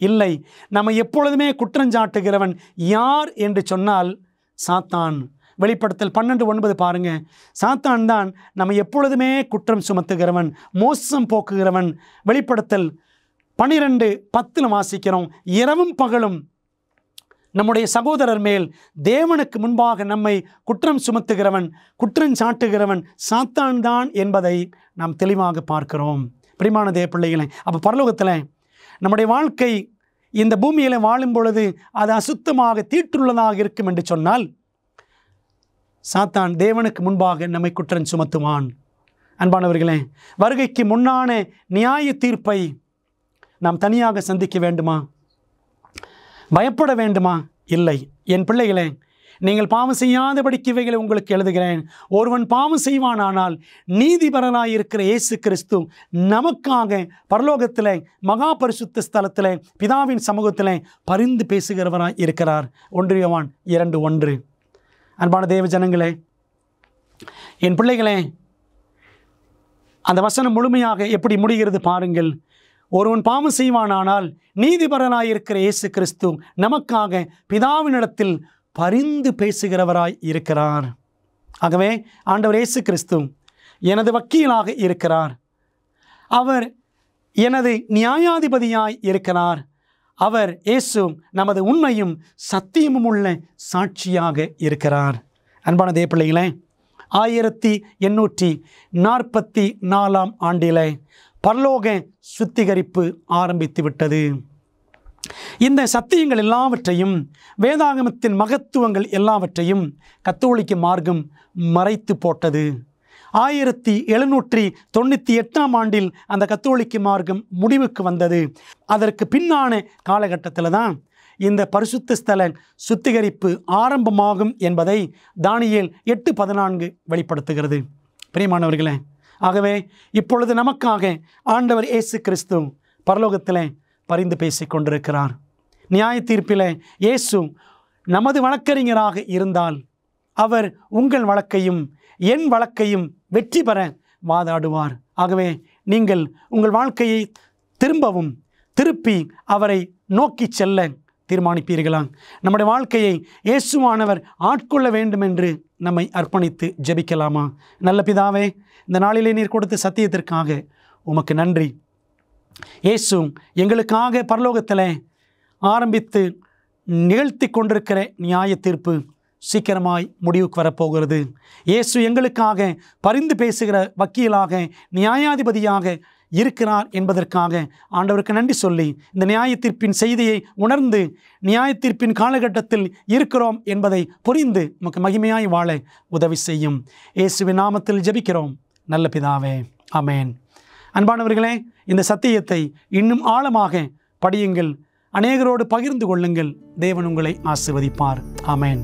[SPEAKER 1] இல்லை. நம்ம எப்பொழுதுமே குற்றஞ்சாட்டுகிறவன் யார் என்று சொன்னால் சாத்தான். வெளிப்படுத்தல் 12:9 பாருங்க. சாத்தான் தான் நம்ம எப்பொழுதுமே குற்றம் சுமத்துகிறவன், மோசம் போக்குகிறவன். வெளிப்படுத்தல் 12:10 வாசிக்கிறோம், இரவும் பகலும் நம்முடைய சகோதரர் மேல் தேவனுக்கு முன்பாக நம்மை குற்றம் சுமத்துகிறவன், குற்றஞ்சாட்டுகிறவன் சாத்தான் தான் என்பதை நாம் தெளிவாக பார்க்கிறோம். பிரியமான தேவப்பிள்ளைகளே, அப்போ பரலோகத்தில் நம்முடைய வாழ்க்கை இந்த பூமியில் வாழும் பொழுது அது அசுத்தமாக தீட்டுள்ளதாக இருக்கும் என்று சொன்னால் சாத்தான் தேவனுக்கு முன்பாக நம்மை குற்றம் சுமத்துவான். அன்பானவர்களே, வருகைக்கு முன்னான நியாய தீர்ப்பை நாம் தனியாக சந்திக்க வேண்டுமா? பயப்பட வேண்டுமா? இல்லை. என் பிள்ளைகளே, நீங்கள் பாவம் செய்யாதபடிக்கு இவைகளை உங்களுக்கு எழுதுகிறேன். ஒருவன் பாவம் செய்வானானால் நீதிபரனாய் இருக்கிற இயேசு கிறிஸ்து நமக்காக பரலோகத்தில் மகா பரிசுத்த ஸ்தலத்தில் பிதாவின் சமூகத்தில் பரிந்து பேசுகிறவராய் இருக்கிறார். 1 யோவான் 2:1. அன்பான தேவ ஜனங்களே, என் பிள்ளைகளே, அந்த வசனம் முழுமையாக எப்படி முடிகிறது பாருங்கள். ஒருவன் பாவம் செய்வானானால் நீதிபரனாயிருக்கிற இயேசு கிறிஸ்து நமக்காக பிதாவினிடத்தில் பரிந்து பேசுகிறவராய் இருக்கிறார். ஆகவே ஆண்டவர் இயேசு கிறிஸ்து எனது வக்கீலாக இருக்கிறார். அவர் எனது நியாயாதிபதியாய் இருக்கிறார். அவர் இயேசு நமது உண்மையும் சத்தியமும் உள்ள சாட்சியாக இருக்கிறார். அன்பான தேவப்பிள்ளைகளே, 1844 ஆண்டிலே பரலோக சுத்திகரிப்பு ஆரம்பித்து விட்டது. இந்த சத்தியங்கள் எல்லாவற்றையும், வேதாகமத்தின் மகத்துவங்கள் எல்லாவற்றையும் கத்தோலிக்க மார்க்கம் மறைத்து போட்டது. 1798 ஆண்டில் அந்த கத்தோலிக்க மார்க்கம் முடிவுக்கு வந்தது. அதற்கு பின்னான காலகட்டத்தில் தான் இந்த பரிசுத்த ஸ்தல சுத்திகரிப்பு ஆரம்பமாகும் என்பதை தானியேல் 8:14 வெளிப்படுத்துகிறது. பிரியமானவர்களே, ஆகவே இப்பொழுது நமக்காக ஆண்டவர் இயேசு கிறிஸ்து பரலோகத்தில் பரிந்து பேசிக் கொண்டிருக்கிறார். நியாய தீர்ப்பில் இயேசு நமது வழக்கறிஞராக இருந்தால் அவர் உங்கள் வழக்கையும் என் வழக்கையும் வெற்றி பெற வாதாடுவார். ஆகவே நீங்கள் உங்கள் வாழ்க்கையை திருப்பி அவரை நோக்கி செல்ல தீர்மானிப்பீர்களா? நம்முடைய வாழ்க்கையை இயேசுவானவர் ஆட்கொள்ள வேண்டும் என்று நம்மை அர்ப்பணித்து ஜெபிக்கலாமா? நல்ல பிதாவே, இந்த நாளிலே நீர் கொடுத்த சத்தியத்திற்காக உமக்கு நன்றி. இயேசு எங்களுக்காக பரலோகத்தில் ஆரம்பித்து நிகழ்த்தி கொண்டிருக்கிற நியாய தீர்ப்பு சீக்கிரமாய் முடிவுக்கு வரப்போகிறது. இயேசு எங்களுக்காக பரிந்து பேசுகிற வக்கீலாக, நியாயாதிபதியாக இருக்கிறார் என்பதற்காக ஆண்டவருக்கு நன்றி சொல்லி இந்த நியாய தீர்ப்பின் செய்தியை உணர்ந்து நியாய தீர்ப்பின் காலகட்டத்தில் இருக்கிறோம் என்பதை புரிந்து நமக்கு மகிமையாய் வாழ உதவி செய்யும். இயேசுவின் நாமத்தில் ஜெபிக்கிறோம் நல்ல பிதாவே, ஆமென். அன்பானவர்களே, இந்த சத்தியத்தை இன்னும் ஆழமாக படியுங்கள், அநேகரோடு பகிர்ந்து கொள்ளுங்கள். தேவன் உங்களை ஆசீர்வதிப்பார். ஆமென்.